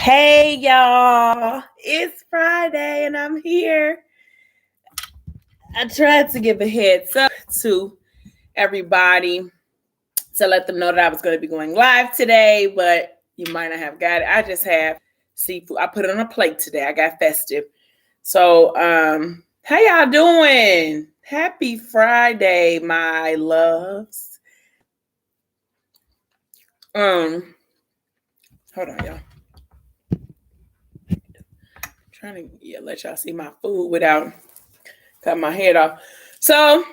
Hey y'all, it's Friday and I'm here. I tried to give a heads up to everybody to let them know that I was going to be going live today, but you might not have got it. I just have seafood. I put it on a plate today. I got festive. So, how y'all doing? Happy Friday, my loves. Hold on, y'all. Trying to let y'all see my food without cutting my head off. So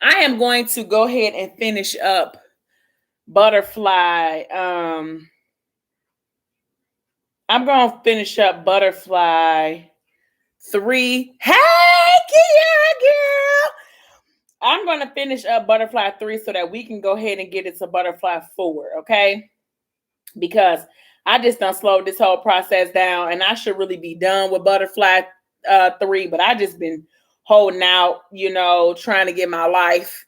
I am going to go ahead and finish up Butterfly. I'm going to finish up Butterfly 3. Hey, Kiara girl. I'm going to finish up Butterfly 3 so that we can go ahead and get it to Butterfly 4, okay? Because I just done slowed this whole process down and I should really be done with Butterfly 3, but I just been holding out, trying to get my life.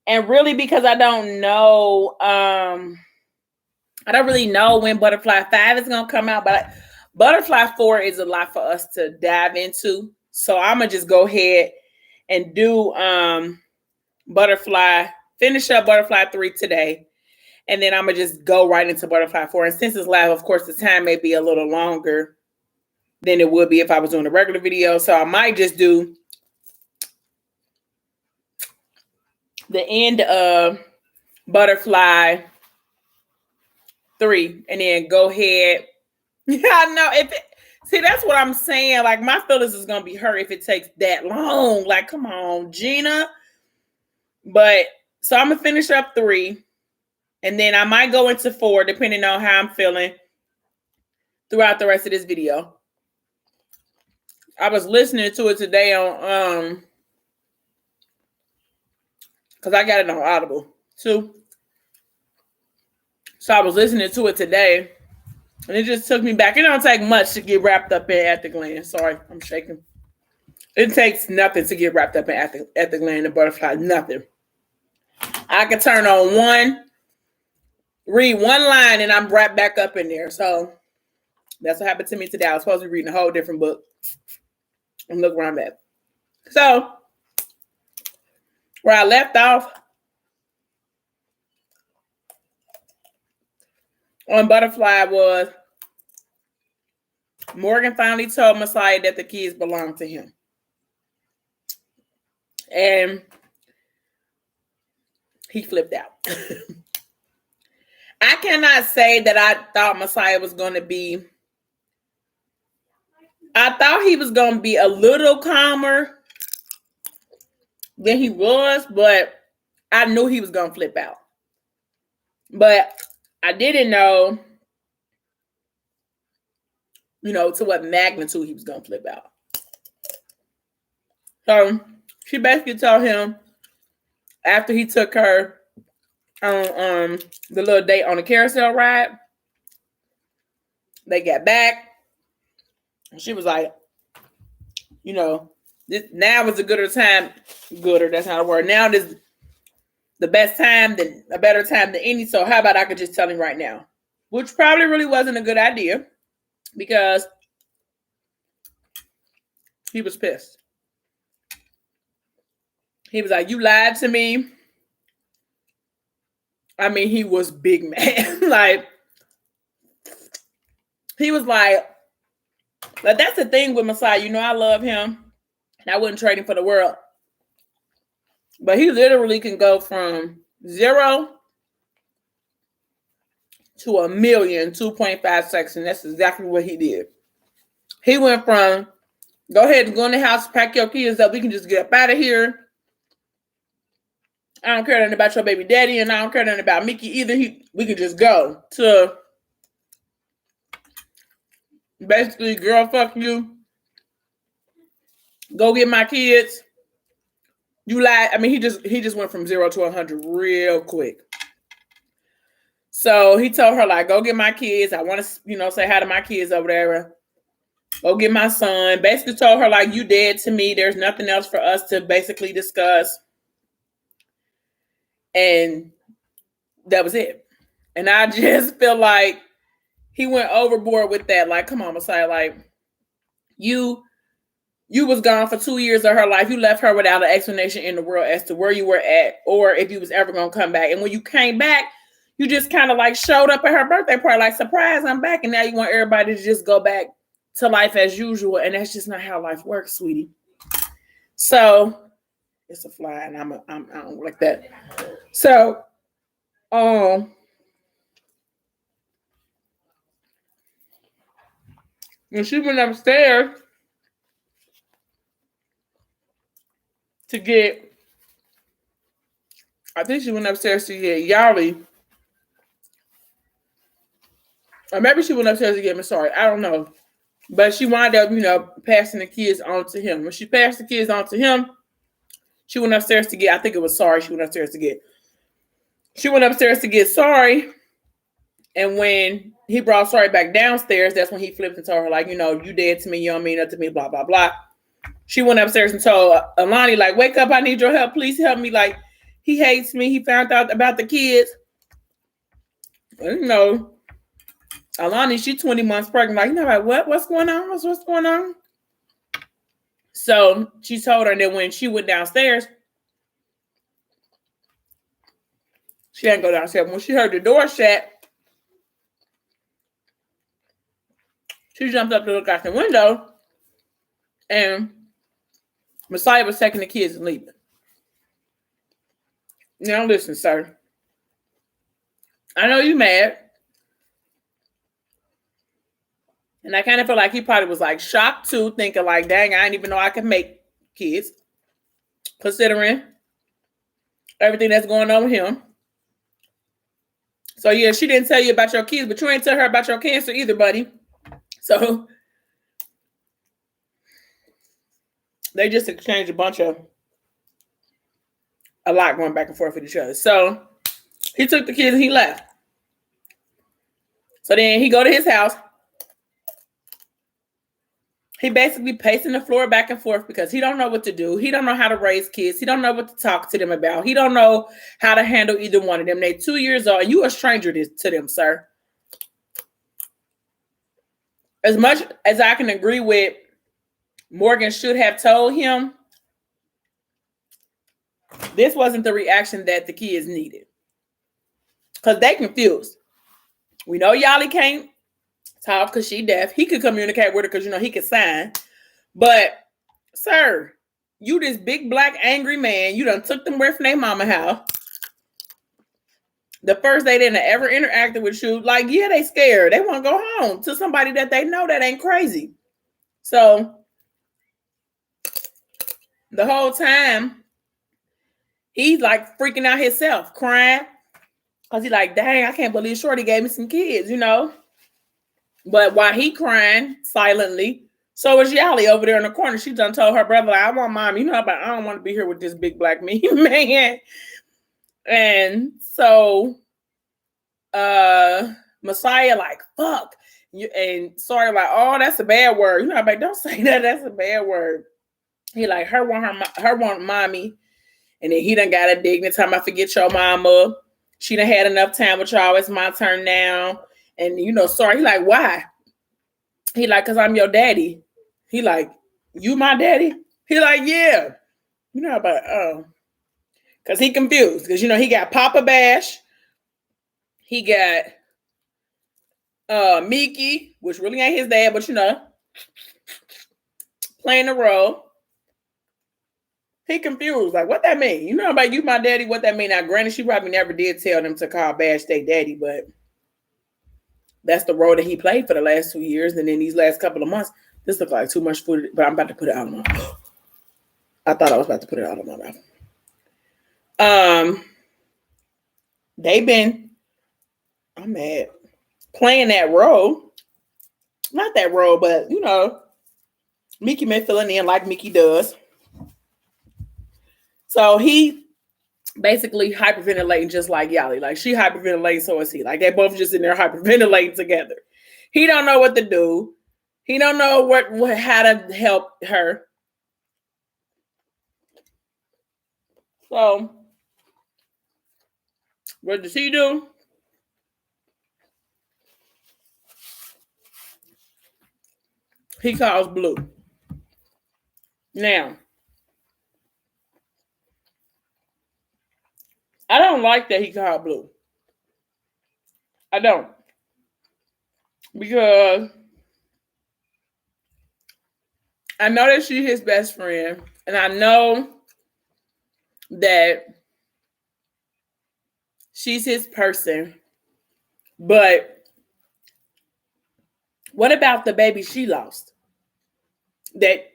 And really because I don't know, I don't really know when Butterfly 5 is going to come out, but Butterfly 4 is a lot for us to dive into. So I'm going to just go ahead and do finish up Butterfly 3 today. And then I'm going to just go right into Butterfly 4. And since it's live, of course, the time may be a little longer than it would be if I was doing a regular video. So I might just do the end of Butterfly 3 and then go ahead. I know see, that's what I'm saying. Like, my feelings is going to be hurt if it takes that long. Like, come on, Gina. But so I'm going to finish up 3. And then I might go into 4, depending on how I'm feeling throughout the rest of this video. I was listening to it today on, because I got it on Audible too. So I was listening to it today, and it just took me back. It don't take much to get wrapped up in At the Glen. Sorry, I'm shaking. It takes nothing to get wrapped up in At the Glen and Butterfly. Nothing. I can turn on read one line, and I'm right back up in there. So that's what happened to me today. I was supposed to be reading a whole different book. And look where I'm at. So where I left off on Butterfly was Morgan finally told Messiah that the kids belong to him. And he flipped out. I cannot say that I thought Messiah was going to be... I thought he was going to be a little calmer than he was, but I knew he was going to flip out. But I didn't know, to what magnitude he was going to flip out. So she basically told him after he took her on the little date on the carousel ride, they got back. And she was like, this now is a gooder time. Gooder, that's not a word. Now this the best time, a better time than any. So how about I could just tell him right now? Which probably really wasn't a good idea because he was pissed. He was like, you lied to me. I mean, he was big mad. Like, he was like, but that's the thing with Messiah. I love him. And I wouldn't trade him for the world. But he literally can go from 0 to 1,000,000 2.5 seconds. And that's exactly what he did. He went from, go ahead and go in the house, pack your kids up. We can just get up out of here. I don't care nothing about your baby daddy, and I don't care nothing about Mickey either. We could just go to basically, girl, fuck you. Go get my kids. You lied. I mean, he just went from 0 to 100 real quick. So he told her, like, go get my kids. I want to, say hi to my kids over there. Go get my son. Basically told her, like, you dead to me. There's nothing else for us to basically discuss. And that was it. And I just feel like he went overboard with that. Like, come on, Messiah. Like, you was gone for 2 years of her life. You left her without an explanation in the world as to where you were at or if you was ever going to come back. And when you came back, you just kind of like showed up at her birthday party, like, surprise, I'm back. And now you want everybody to just go back to life as usual. And that's just not how life works, sweetie. So it's a fly, and I don't like that. So, when she went upstairs to get, I think she went upstairs to get Yali. Or maybe she went upstairs to get Masari. I don't know. But she wound up, passing the kids on to him. When she passed the kids on to him, she went upstairs to get, I think it was Sorry she went upstairs to get. She went upstairs to get Sorry. And when he brought Sorry back downstairs, that's when he flipped and told her, like, you dead to me, you don't mean nothing to me, blah, blah, blah. She went upstairs and told Alani, like, wake up, I need your help. Please help me. Like, he hates me. He found out about the kids. Alani, she's 20 months pregnant. Like, what? What's going on? What's going on? So she told her that when she went downstairs, she didn't go downstairs. When she heard the door shut, she jumped up to look out the window, and Messiah was taking the kids and leaving. Now listen, sir. I know you mad. And I kind of feel like he probably was like shocked too, thinking like, dang, I didn't even know I could make kids. Considering everything that's going on with him. So yeah, she didn't tell you about your kids, but you ain't tell her about your cancer either, buddy. So they just exchanged a lot going back and forth with each other. So he took the kids and he left. So then he go to his house. He basically pacing the floor back and forth because he don't know what to do. He don't know how to raise kids. He don't know what to talk to them about. He don't know how to handle either one of them. They're 2 years old and you a stranger to them, sir. As much as I can agree with Morgan should have told him, this wasn't the reaction that the kids needed. Because they confused. We know Yali can't talk because she deaf. He could communicate with her because, he could sign. But, sir, you this big black angry man. You done took them away from their mama house. The first day they didn't ever interacted with you. Like, yeah, they scared. They want to go home to somebody that they know that ain't crazy. So, the whole time, he's like freaking out himself, crying. Because he's like, dang, I can't believe Shorty gave me some kids, But while he crying silently, so was Yali over there in the corner. She done told her brother, like, I want mom. But I don't want to be here with this big black mean man. And so Messiah like, fuck. And Sorry like, oh, that's a bad word. Like, don't say that. That's a bad word. He like, her want mommy. And then he done got a dig. Time I forget your mama. She done had enough time with y'all. It's my turn now. And, Sorry. He like, why? He like, because I'm your daddy. He like, you my daddy? He like, yeah. But, because he confused. Because, he got Papa Bash. He got Mickey, which really ain't his dad, but, playing the role. He confused. Like, what that mean? About you my daddy, what that mean? Now, granted, she probably never did tell them to call Bash their daddy, but that's the role that he played for the last 2 years. And then these last couple of months, this looks like too much food, but I'm about to put it out of my mouth. I thought I was about to put it out of my mouth. They've been, I'm mad, playing that role. Not that role, but, Mickey been filling in like Mickey does. So he basically hyperventilating just like Yali. Like, she hyperventilating, so is he. Like, they both just in there hyperventilating together. He don't know what to do. He don't know how to help her. So, what does he do? he calls Blue. Now, I don't like that he called Blue. I don't. Because I know that she's his best friend. And I know that she's his person. But what about the baby she lost that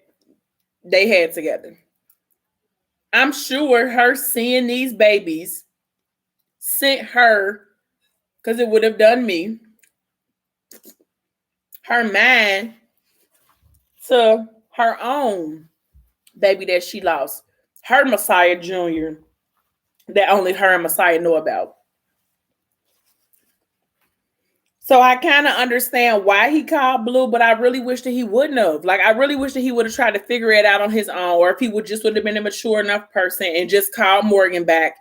they had together? I'm sure her seeing these babies sent her, because it would have done me, her mind to her own baby that she lost, her Messiah Jr., that only her and Messiah know about. So I kind of understand why he called Blue, but I really wish that he wouldn't have. Like, I really wish that he would have tried to figure it out on his own, or if he would have been a mature enough person and just called Morgan back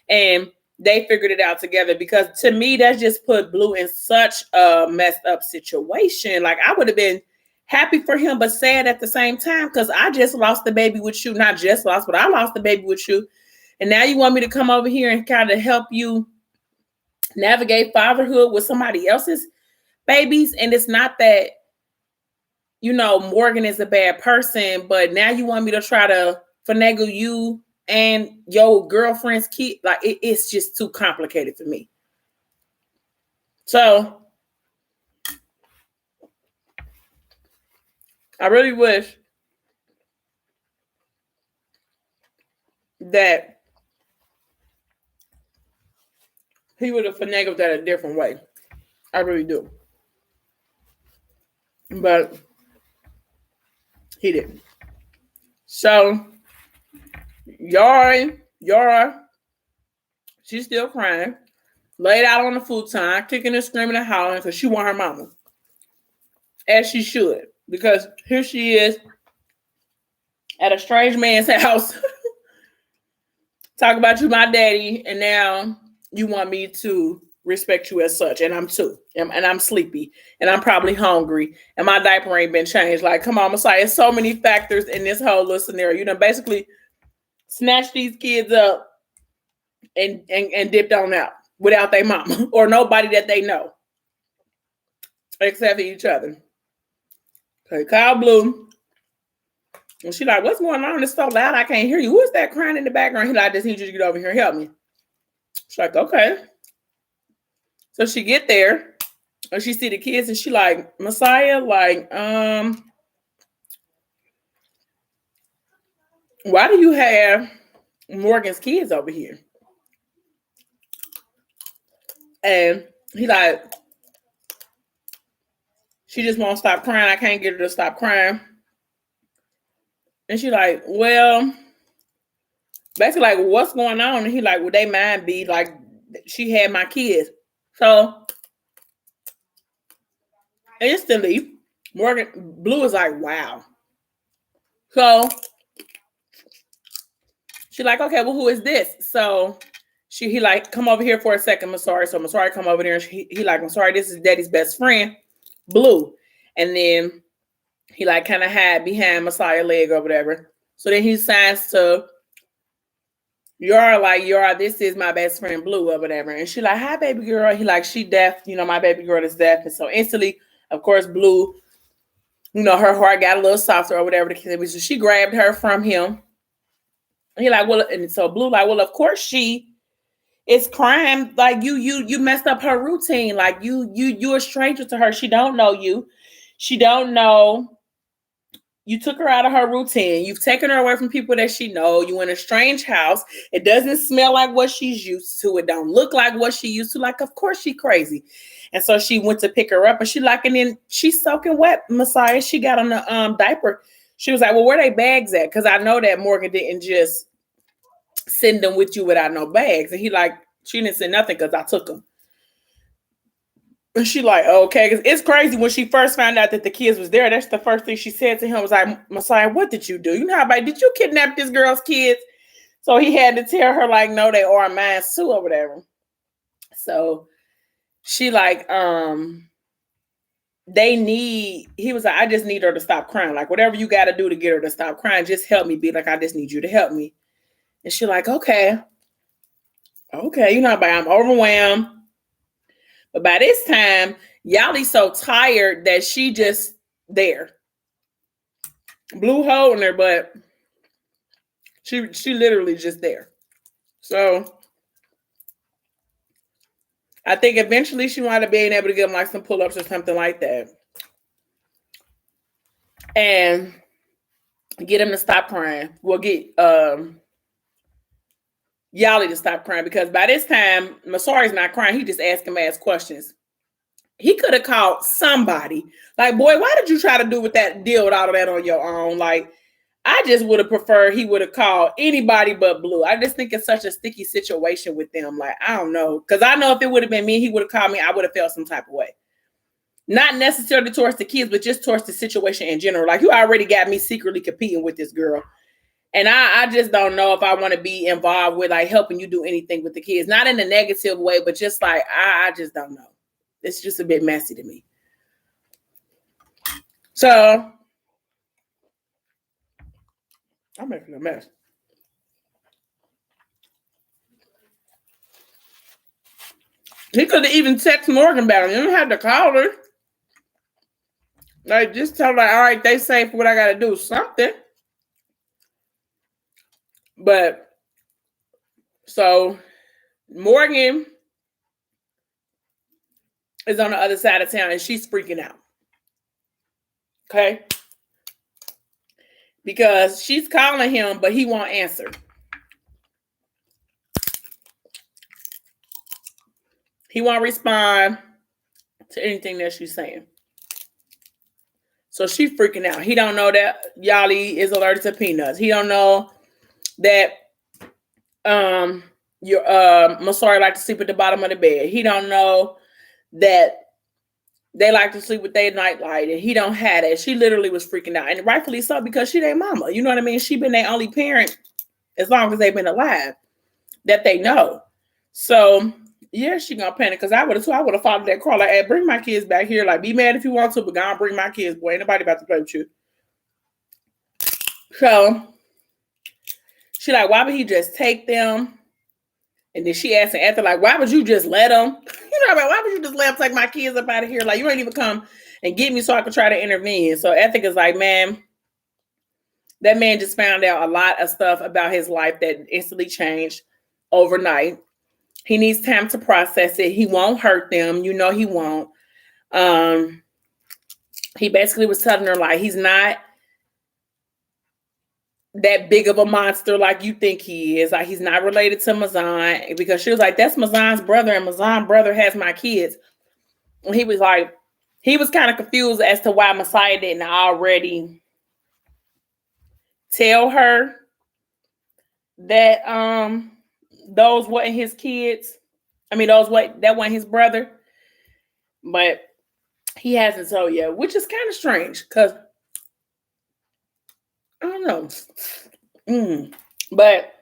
and they figured it out together. Because to me, that's just put Blue in such a messed up situation. Like, I would have been happy for him, but sad at the same time, because I just lost the baby with you. Not just lost, but I lost the baby with you. And now you want me to come over here and kind of help you navigate fatherhood with somebody else's babies. And it's not that, Morgan is a bad person, but now you want me to try to finagle you and your girlfriend's kid. Like, it's just too complicated for me. So I really wish that he would have finagled that a different way. I really do. But he didn't. So Yara, she's still crying, laid out on the futon, kicking and screaming and hollering because she want her mama. As she should. Because here she is at a strange man's house. Talk about you, my daddy, and now you want me to respect you as such, and I'm too, and I'm sleepy, and I'm probably hungry, and my diaper ain't been changed. Like, come on, Messiah, there's so many factors in this whole little scenario. You know, basically snatch these kids up and dipped on out without their mama or nobody that they know except for each other. Okay, call Blue. And she like, what's going on? It's so loud, I can't hear you. Who is that crying in the background? He like, I just need you to get over here and help me. She's like, okay. So she get there and she see the kids and she like, Messiah, like, why do you have Morgan's kids over here? And he like, she just won't stop crying. I can't get her to stop crying. And she like, well, basically like, what's going on? And he like, would they mind be like, she had my kids. So instantly, Blue is like, wow. So she like, okay, well, who is this? So he like, come over here for a second, Masari. So Masari come over there and he like, I'm sorry, this is Daddy's best friend, Blue. And then he like kind of hide behind Messiah's leg or whatever. So then he signs to Yara like, Yara, this is my best friend Blue or whatever. And she like, hi, baby girl. He like, she deaf. My baby girl is deaf. And so instantly, of course, Blue, her heart got a little softer or whatever the case was. So she grabbed her from him. And he like, well, and so Blue like, well, of course she is crying. Like you messed up her routine. Like you're a stranger to her. She don't know you. She don't know. You took her out of her routine. You've taken her away from people that she know. You in a strange house. It doesn't smell like what she's used to. It don't look like what she used to. Like, of course she crazy. And so she went to pick her up and she like, and then she's soaking wet, Messiah. She got on the diaper. She was like, well, where they bags at? Because I know that Morgan didn't just send them with you without no bags. And he like, she didn't say nothing because I took them. And she like, okay, because it's crazy when she first found out that the kids was there. That's the first thing she said to him was like, Messiah, what did you do? You know how about, did you kidnap this girl's kids? So he had to tell her like, no, they are mine too or whatever. So she like, he was like, I just need her to stop crying. Like, whatever you got to do to get her to stop crying, just help me. Be like, I just need you to help me. And she's like, okay, you know, but I'm overwhelmed. But by this time, Yali's so tired that she just there. Blue hole in her, but she literally just there. So I think eventually she might have been able to get him like some pull-ups or something like that. And get him to stop crying. We'll get Yali to stop crying, because by this time, Masari's not crying. He just ask questions. He could have called somebody. Like, boy, why did you try to do with that deal with all of that on your own? Like, I just would have preferred he would have called anybody but Blue. I just think it's such a sticky situation with them. Like, I don't know. Because I know if it would have been me, he would have called me, I would have felt some type of way. Not necessarily towards the kids, but just towards the situation in general. Like, you already got me secretly competing with this girl. And I just don't know if I want to be involved with, like, helping you do anything with the kids. Not in a negative way, but just like, I just don't know. It's just a bit messy to me. So, I'm making a mess. He could have even texted Morgan about it. You don't have to call her. Like, just tell her, all right, they safe, what I got to do, something. But, so, Morgan is on the other side of town and she's freaking out. Okay? Because she's calling him, but he won't answer. He won't respond to anything that she's saying. So she's freaking out. He don't know that Yali is allergic to peanuts. He don't know that your Masari like to sleep at the bottom of the bed. He don't know that they like to sleep with their nightlight, and he don't have it. She literally was freaking out, and rightfully so, because she their mama. You know what I mean? She been their only parent as long as they've been alive that they know. So yeah, she gonna panic, because I would have too. I would have followed that call like, hey, bring my kids back here. Like, be mad if you want to, but God, bring my kids. Boy, ain't nobody about to play with you. So she like, why would he just take them? And then she asked Ethic, like, why would you just let them? You know, like, why would you just let them take my kids up out of here? Like, you ain't even come and get me so I could try to intervene. So Ethic is like, man, that man just found out a lot of stuff about his life that instantly changed overnight. He needs time to process it. He won't hurt them. You know he won't. He basically was telling her, like, he's not that big of a monster like you think he is. Like, he's not related to Mazan, because she was like, that's Mazan's brother, and Mazan's brother has my kids. And he was like, he was kind of confused as to why Messiah didn't already tell her that those weren't his kids. I mean, that wasn't his brother. But he hasn't told yet, which is kind of strange, because I don't know. But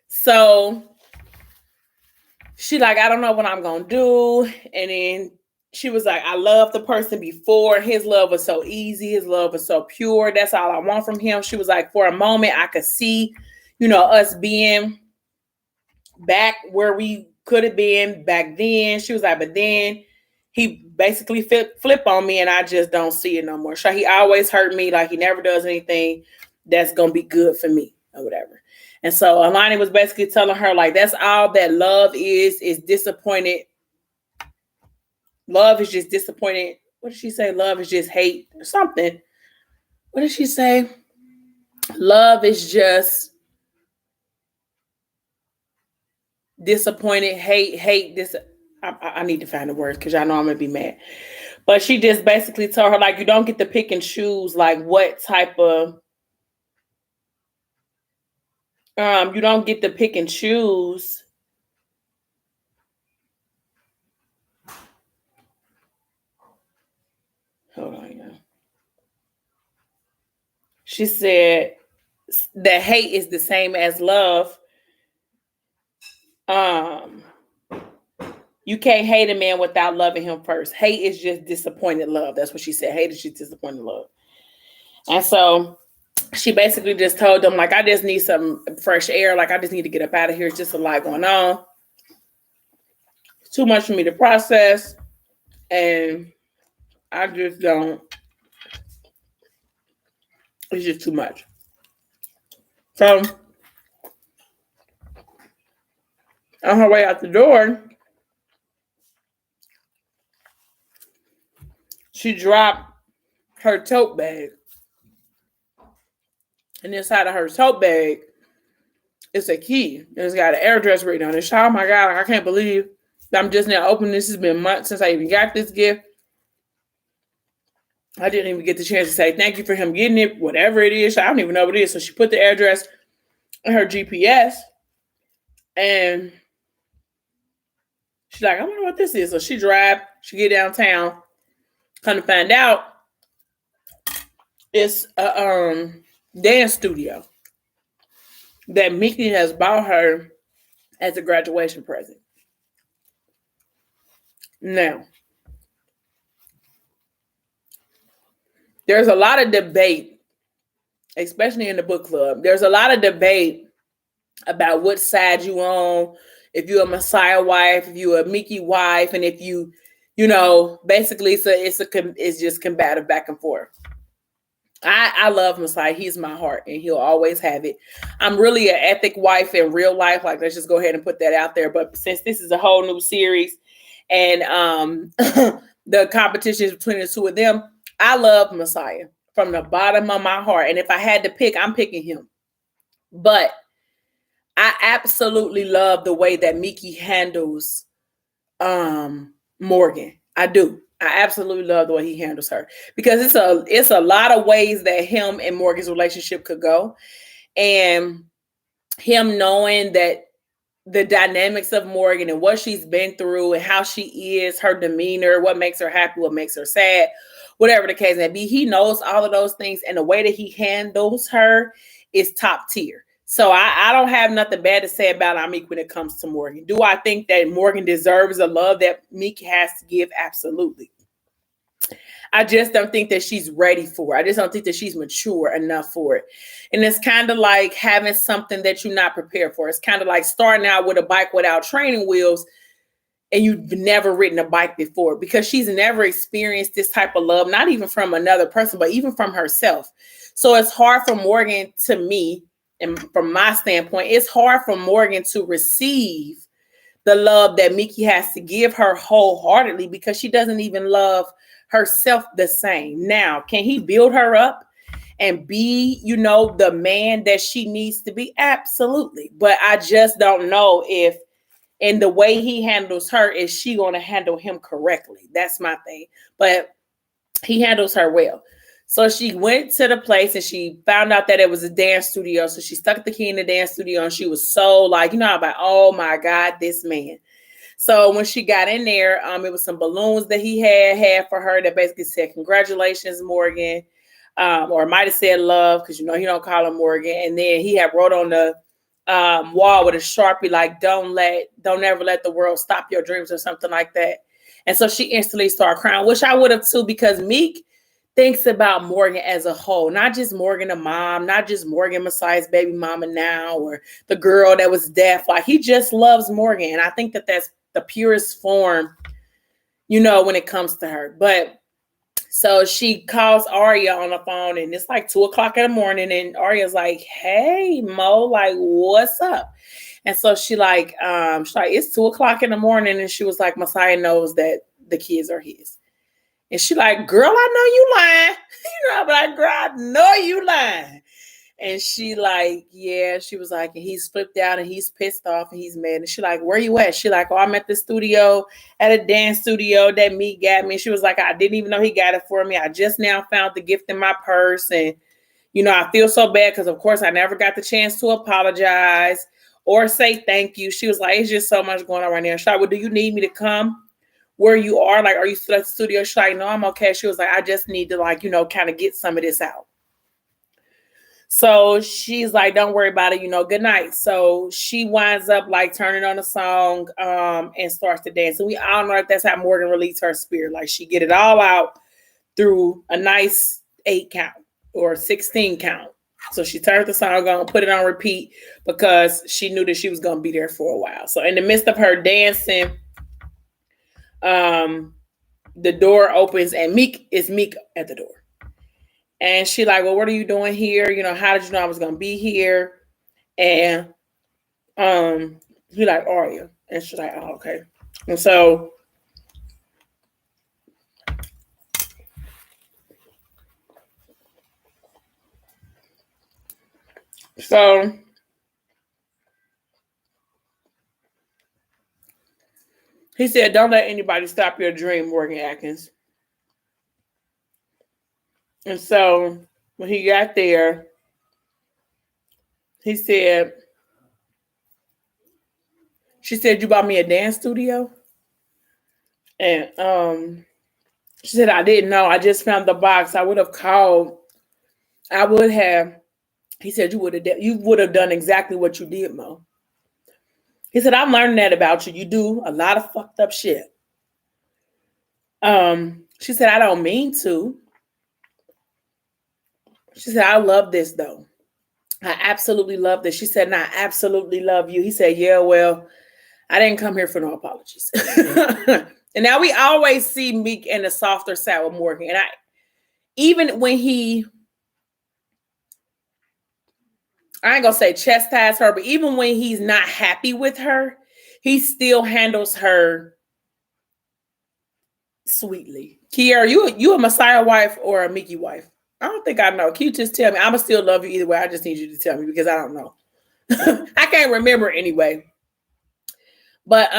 so she like, I don't know what I'm gonna do. And then she was like, I loved the person before. His love was so easy. His love was so pure. That's all I want from him. She was like, for a moment, I could see, you know, us being back where we could have been back then. She was like, but then he basically flip on me, and I just don't see it no more. So he always hurt me. Like, he never does anything that's going to be good for me or whatever. And so Alani was basically telling her, like, that's all that love is disappointed. Love is just disappointed. What did she say? Love is just hate or something. What did she say? Love is just disappointed, hate this. I need to find the words, because y'all know I'm going to be mad. But she just basically told her, like, you don't get to pick and choose, like, what type of, you don't get to pick and choose. Hold on, yeah. She said that hate is the same as love. You can't hate a man without loving him first. Hate is just disappointed love. That's what she said. Hate is just disappointed love. And so she basically just told them, like, I just need some fresh air. Like, I just need to get up out of here. It's just a lot going on. It's too much for me to process. And I just don't. It's just too much. So, on her way out the door, she dropped her tote bag. And inside of her tote bag, it's a key. And it's got an address written on it. Oh my God, I can't believe that I'm just now opening this. It's been months since I even got this gift. I didn't even get the chance to say thank you for him getting it, whatever it is. I don't even know what it is. So she put the address in her GPS. And she's like, I wonder what this is. So she get downtown. Kind of find out it's a dance studio that Mickey has bought her as a graduation present. Now, there's a lot of debate, especially in the book club. There's a lot of debate about what side you on, if you're a Messiah wife, if you're a Mickey wife, and if you basically it's just combative back and forth. I love Messiah. He's my heart, and he'll always have it. I'm really an ethic wife in real life. Like, let's just go ahead and put that out there. But since this is a whole new series, and the competition is between the two of them, I love Messiah from the bottom of my heart. And if I had to pick, I'm picking him. But I absolutely love the way that Mickey handles Morgan. I do. I absolutely love the way he handles her, because it's a lot of ways that him and Morgan's relationship could go, and him knowing that the dynamics of Morgan and what she's been through and how she is, her demeanor, what makes her happy, what makes her sad, whatever the case may be. He knows all of those things, and the way that he handles her is top tier. So I don't have nothing bad to say about Meek when it comes to Morgan. Do I think that Morgan deserves the love that Meek has to give? Absolutely. I just don't think that she's ready for it. I just don't think that she's mature enough for it. And it's kind of like having something that you're not prepared for. It's kind of like starting out with a bike without training wheels, and you've never ridden a bike before, because she's never experienced this type of love, not even from another person, but even from herself. So it's hard for Morgan, to me, and from my standpoint, it's hard for Morgan to receive the love that Mickey has to give her wholeheartedly, because she doesn't even love herself the same. Now, can he build her up and be, the man that she needs to be? Absolutely. But I just don't know if, in the way he handles her, is she going to handle him correctly? That's my thing. But he handles her well. So she went to the place and she found out that it was a dance studio. So she stuck the key in the dance studio, and she was so like, oh my God, this man. So when she got in there, it was some balloons that he had for her that basically said, congratulations, Morgan. Or it might have said love, because, he don't call him Morgan. And then he had wrote on the wall with a Sharpie, like, don't ever let the world stop your dreams, or something like that. And so she instantly started crying, which I would have too, because Meek thinks about Morgan as a whole, not just Morgan, the mom, not just Morgan, Messiah's baby mama now, or the girl that was deaf. Like, he just loves Morgan. And I think that that's the purest form, when it comes to her. But so she calls Aria on the phone, and it's like 2:00 in the morning, and Aria's like, hey, Mo, like, what's up? And so she's like, it's 2:00 in the morning. And she was like, Messiah knows that the kids are his. And she like, girl, I know you lying. But like, girl, I know you lying. And she like, yeah, she was like, and he's flipped out and he's pissed off and he's mad. And she like, where you at? She like, oh, I'm at the studio, at a dance studio that Meek got me. She was like, I didn't even know he got it for me. I just now found the gift in my purse. And, I feel so bad because, of course, I never got the chance to apologize or say thank you. She was like, it's just so much going on right now. She like, well, do you need me to come where you are? Like, are you still at the studio? She's like, no, I'm okay. She was like, I just need to, like, kind of get some of this out. So she's like, don't worry about it, good night. So she winds up like turning on a song and starts to dance. And we all know that's how Morgan released her spirit. Like she get it all out through a nice 8 count or 16 count. So she turned the song on, put it on repeat because she knew that she was going to be there for a while. So in the midst of her dancing, the door opens and Meek at the door. And she like, well, what are you doing here? How did you know I was going to be here? And he like, Aria. And she's like, oh, okay. And so he said, don't let anybody stop your dream, Morgan Atkins. And so when he got there, he said, she said, you bought me a dance studio? And she said, I didn't know. I just found the box. I would have called. I would have. He said, you would have done exactly what you did, Mo. He said, I'm learning that about you. You do a lot of fucked up shit. She said, I don't mean to. She said, I love this though. I absolutely love this. She said, and I absolutely love you. He said, yeah, well, I didn't come here for no apologies. And now we always see Meek in the softer side with Morgan. And even when I ain't gonna say chastise her, but even when he's not happy with her, he still handles her sweetly. Kiara, you a Messiah wife or a Mickey wife? I don't think I know. Can you just tell me? I'ma still love you either way. I just need you to tell me because I don't know. I can't remember anyway. But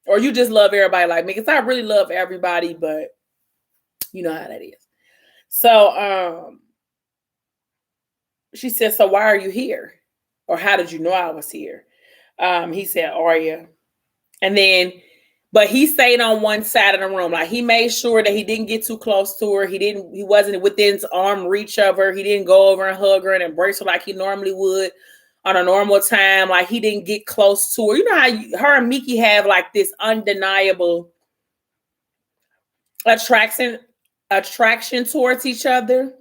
or you just love everybody like me, because I really love everybody, but you know how that is. So she said, so why are you here? Or how did you know I was here? He said, Aria. And then, but he stayed on one side of the room. Like he made sure that he didn't get too close to her. He wasn't within his arm reach of her. He didn't go over and hug her and embrace her like he normally would on a normal time. Like he didn't get close to her. You know how her and Mickey have like this undeniable attraction towards each other.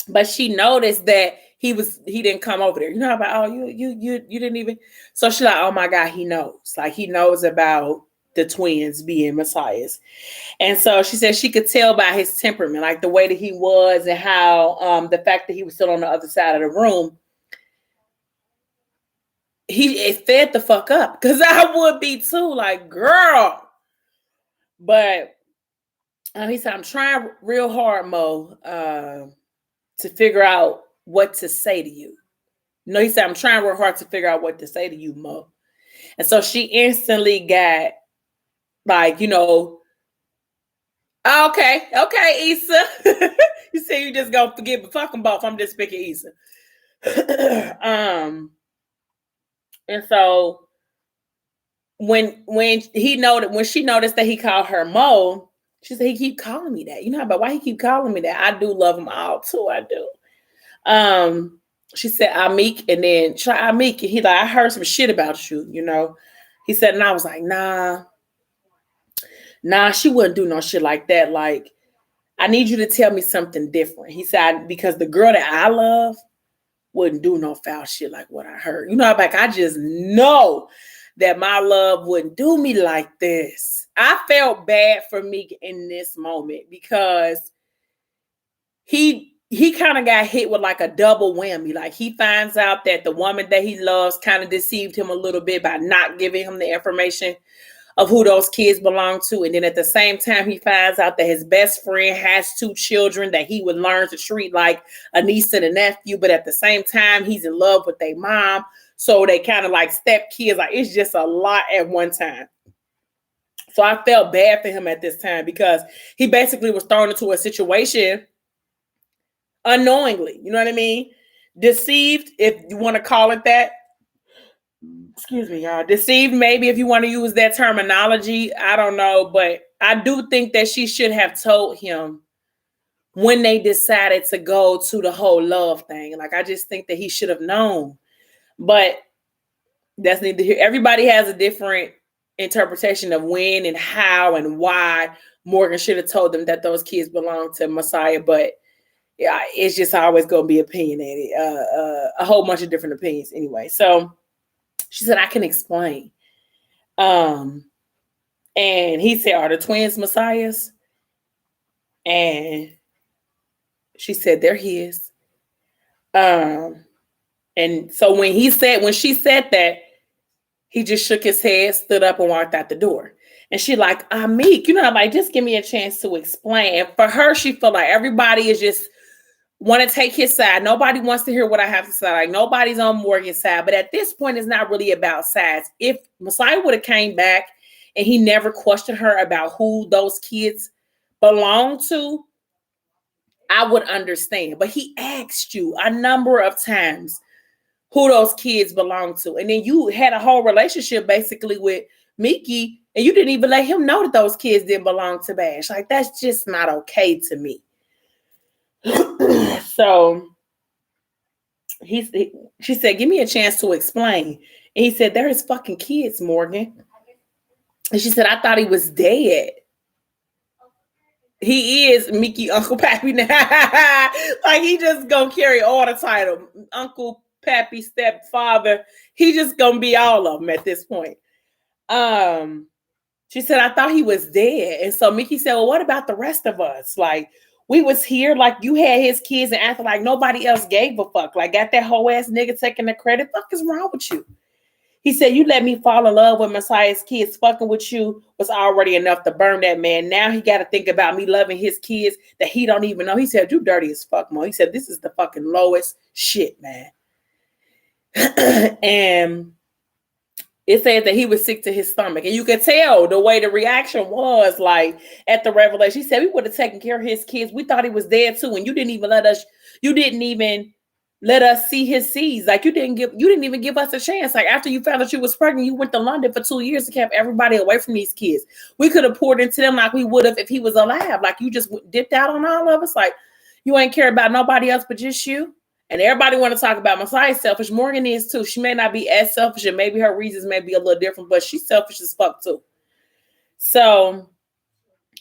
But she noticed that he didn't come over there. You know about, oh, you didn't even. So she's like, oh my God, he knows. Like he knows about the twins being messiahs. And so she said she could tell by his temperament, like the way that he was and how the fact that he was still on the other side of the room. It fed the fuck up, because I would be too, like, girl. But he said, I'm trying real hard, Mo, to figure out what to say to you. No, he said, I'm trying real hard to figure out what to say to you, Mo. And so she instantly got like, okay, Issa. You say you just gonna forget the fucking boss. I'm just picking Issa. And so when she noticed that he called her Mo, she said, he keep calling me that. You know about why he keep calling me that? I do love him all too. I do. She said, Amik, and then try Amik. And he like, I heard some shit about you, He said, and I was like, nah, she wouldn't do no shit like that. Like, I need you to tell me something different. He said, because the girl that I love wouldn't do no foul shit like what I heard. Like, I just know that my love wouldn't do me like this. I felt bad for Meek in this moment because he kind of got hit with like a double whammy. Like he finds out that the woman that he loves kind of deceived him a little bit by not giving him the information of who those kids belong to. And then at the same time, he finds out that his best friend has 2 children that he would learn to treat like a niece and a nephew. But at the same time, he's in love with their mom. So they kind of like step kids. Like it's just a lot at one time. So I felt bad for him at this time because he basically was thrown into a situation unknowingly. You know what I mean? Deceived, if you want to call it that. Excuse me, y'all. Deceived, maybe if you want to use that terminology. I don't know. But I do think that she should have told him when they decided to go to the whole love thing. Like, I just think that he should have known. But that's neither here. Everybody has a different interpretation of when and how and why Morgan should have told them that those kids belong to Messiah. But yeah, it's just always going to be opinionated. A whole bunch of different opinions anyway. So she said, I can explain. And he said, are the twins Messiahs? And she said, they're his. And so when she said that, he just shook his head, stood up, and walked out the door. And she like, Meek, like, just give me a chance to explain. And for her, she felt like everybody is just want to take his side. Nobody wants to hear what I have to say. Like, nobody's on Morgan's side. But at this point, it's not really about sides. If Messiah would have came back and he never questioned her about who those kids belong to, I would understand. But he asked you a number of times who those kids belong to. And then you had a whole relationship basically with Mickey, and you didn't even let him know that those kids didn't belong to Bash. Like, that's just not okay to me. So she said, give me a chance to explain. And he said, they're his fucking kids, Morgan. And she said, I thought he was dead. He is Mickey Uncle Pappy now. Like, he just gonna carry all the title. Uncle Pappy, stepfather. He just gonna be all of them at this point. She said, I thought he was dead. And so Mickey said, well, what about the rest of us? Like, we was here, like, you had his kids and acted like nobody else gave a fuck. Like, got that whole ass nigga taking the credit. Fuck is wrong with you? He said, you let me fall in love with Messiah's kids. Fucking with you was already enough to burn that man. Now he got to think about me loving his kids that he don't even know. He said, you dirty as fuck, Mo. He said, this is the fucking lowest shit, man. And it said that he was sick to his stomach. And you could tell the way the reaction was, like, at the revelation. He said, we would have taken care of his kids. We thought he was dead too. And you didn't even let us see his seeds. Like, you didn't even give us a chance. Like, after you found out you was pregnant, you went to London for 2 years and kept everybody away from these kids. We could have poured into them like we would have if he was alive. Like, you just dipped out on all of us. Like, you ain't care about nobody else but just you. And everybody want to talk about Messiah's selfish. Morgan is too. She may not be as selfish, and maybe her reasons may be a little different, but she's selfish as fuck too. So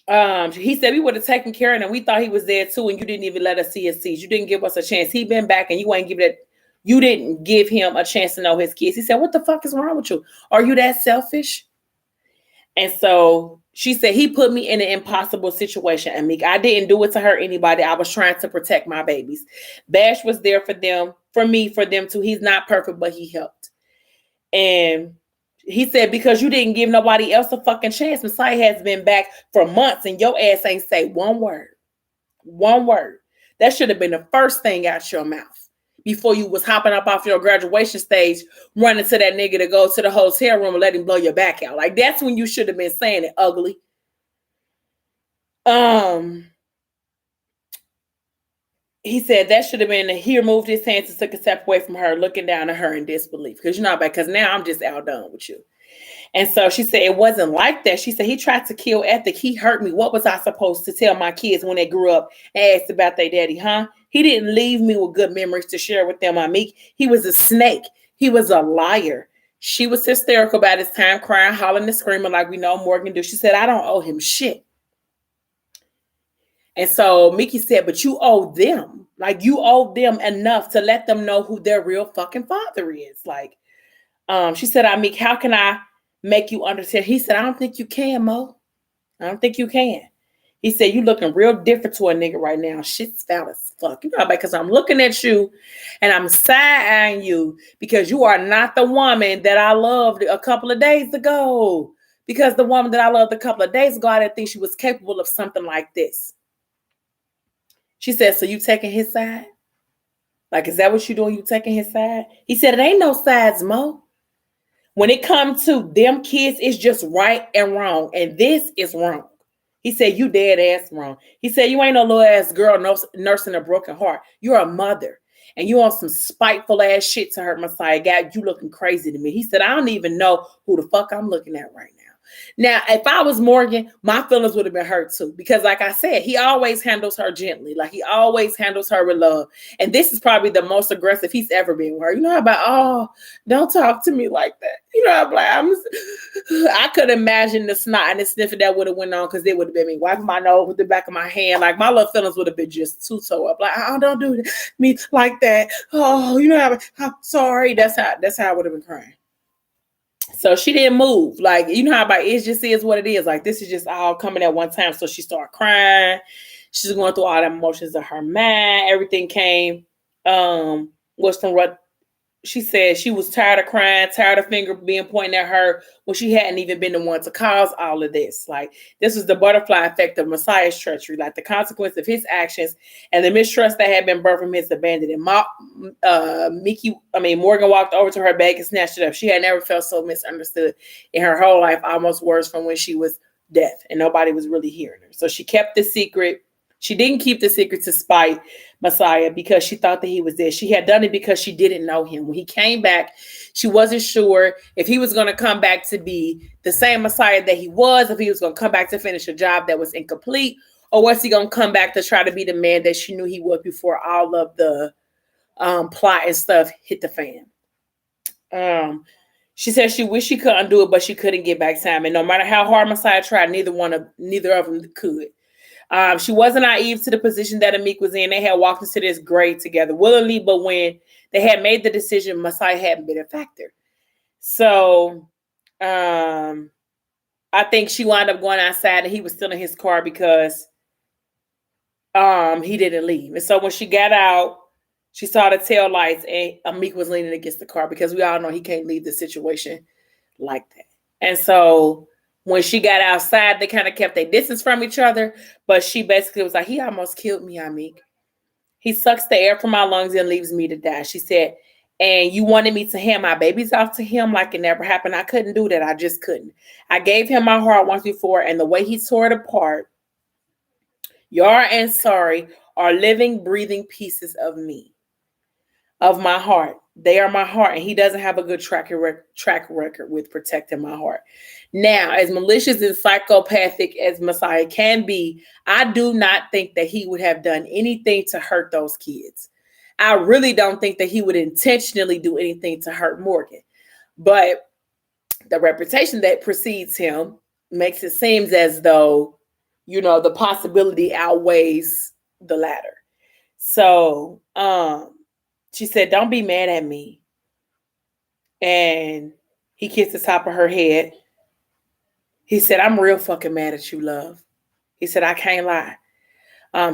he said we would have taken care of him. We thought he was there too, and you didn't even let us see his seeds. You didn't give us a chance. He been back, and you didn't give him a chance to know his kids. He said, what the fuck is wrong with you? Are you that selfish? And so she said, he put me in an impossible situation, Amik. I didn't do it to hurt anybody. I was trying to protect my babies. Bash was there for them, for them too. He's not perfect, but he helped. And he said, because you didn't give nobody else a fucking chance. Messiah has been back for months and your ass ain't say one word. One word. That should have been the first thing out your mouth before you was hopping up off your graduation stage, running to that nigga to go to the hotel room and let him blow your back out. Like, that's when you should have been saying it, ugly. He said that should have been, he removed his hands and took a step away from her, looking down at her in disbelief. Because because now I'm just outdone with you. And so she said, it wasn't like that. She said, he tried to kill Ethic. He hurt me. What was I supposed to tell my kids when they grew up and asked about their daddy, huh? He didn't leave me with good memories to share with them, Amik. He was a snake. He was a liar. She was hysterical about his time, crying, hollering and screaming like we know Morgan do. She said, I don't owe him shit. And so Mickey said, but you owe them. Like, you owe them enough to let them know who their real fucking father is. Like, she said, Amik, how can I make you understand? He said, I don't think you can, Mo. I don't think you can. He said, you looking real different to a nigga right now. Shit's foul as fuck. You know, because I'm looking at you and I'm side-eyeing you because you are not the woman that I loved a couple of days ago. Because the woman that I loved a couple of days ago, I didn't think she was capable of something like this. She said, so you taking his side? Like, is that what you doing? You taking his side? He said, it ain't no sides, Mo. When it comes to them kids, it's just right and wrong. And this is wrong. He said, you dead ass wrong. He said, you ain't no little ass girl nursing a broken heart. You're a mother. And you on some spiteful ass shit to hurt Messiah. God, you looking crazy to me. He said, I don't even know who the fuck I'm looking at right now. Now, if I was Morgan, my feelings would have been hurt too. Because like I said, he always handles her gently. Like he always handles her with love. And this is probably the most aggressive he's ever been with her. You know about, oh, don't talk to me like that. You know, I'm like, I could imagine the snot and the sniffing that would have went on because it would have been me wiping my nose with the back of my hand. Like my little feelings would have been just too toe up. Like, oh, don't do me like that. Oh, you know, I'm sorry. That's how I would have been crying. So she didn't move. Like, you know how about it just is what it is. Like, this is just all coming at one time. So she started crying. She's going through all the emotions of her mind. Everything came was from what she said. She was tired of crying, tired of finger being pointed at her when she hadn't even been the one to cause all of this. Like, this was the butterfly effect of Messiah's treachery, like the consequence of his actions and the mistrust that had been birthed from his abandonment. Morgan walked over to her bag and snatched it up. She had never felt so misunderstood in her whole life, almost worse from when she was deaf and nobody was really hearing her. So she kept the secret. She didn't keep the secret to spite Messiah because she thought that he was dead. She had done it because she didn't know him. When he came back, she wasn't sure if he was going to come back to be the same Messiah that he was, if he was going to come back to finish a job that was incomplete, or was he going to come back to try to be the man that she knew he was before all of the plot and stuff hit the fan. She said she wished she could undo it, but she couldn't get back time. And no matter how hard Messiah tried, neither of them could. She wasn't naive to the position that Amik was in. They had walked into this grave together willingly, but when they had made the decision, Messiah hadn't been a factor. So I think she wound up going outside and he was still in his car because he didn't leave. And so when she got out, she saw the tail lights and Amik was leaning against the car because we all know he can't leave the situation like that. And so when she got outside, they kind of kept their distance from each other. But she basically was like, he almost killed me, Amik. He sucks the air from my lungs and leaves me to die. She said, and you wanted me to hand my babies off to him like it never happened. I couldn't do that. I just couldn't. I gave him my heart once before, and the way he tore it apart, Yara and Sorry are living, breathing pieces of me, of my heart. They are my heart, and he doesn't have a good track record with protecting my heart. Now, as malicious and psychopathic as Messiah can be, I do not think that he would have done anything to hurt those kids. I really don't think that he would intentionally do anything to hurt Morgan. But the reputation that precedes him makes it seem as though, you know, the possibility outweighs the latter. So, she said, don't be mad at me. And he kissed the top of her head. He said, I'm real fucking mad at you, love. He said, I can't lie.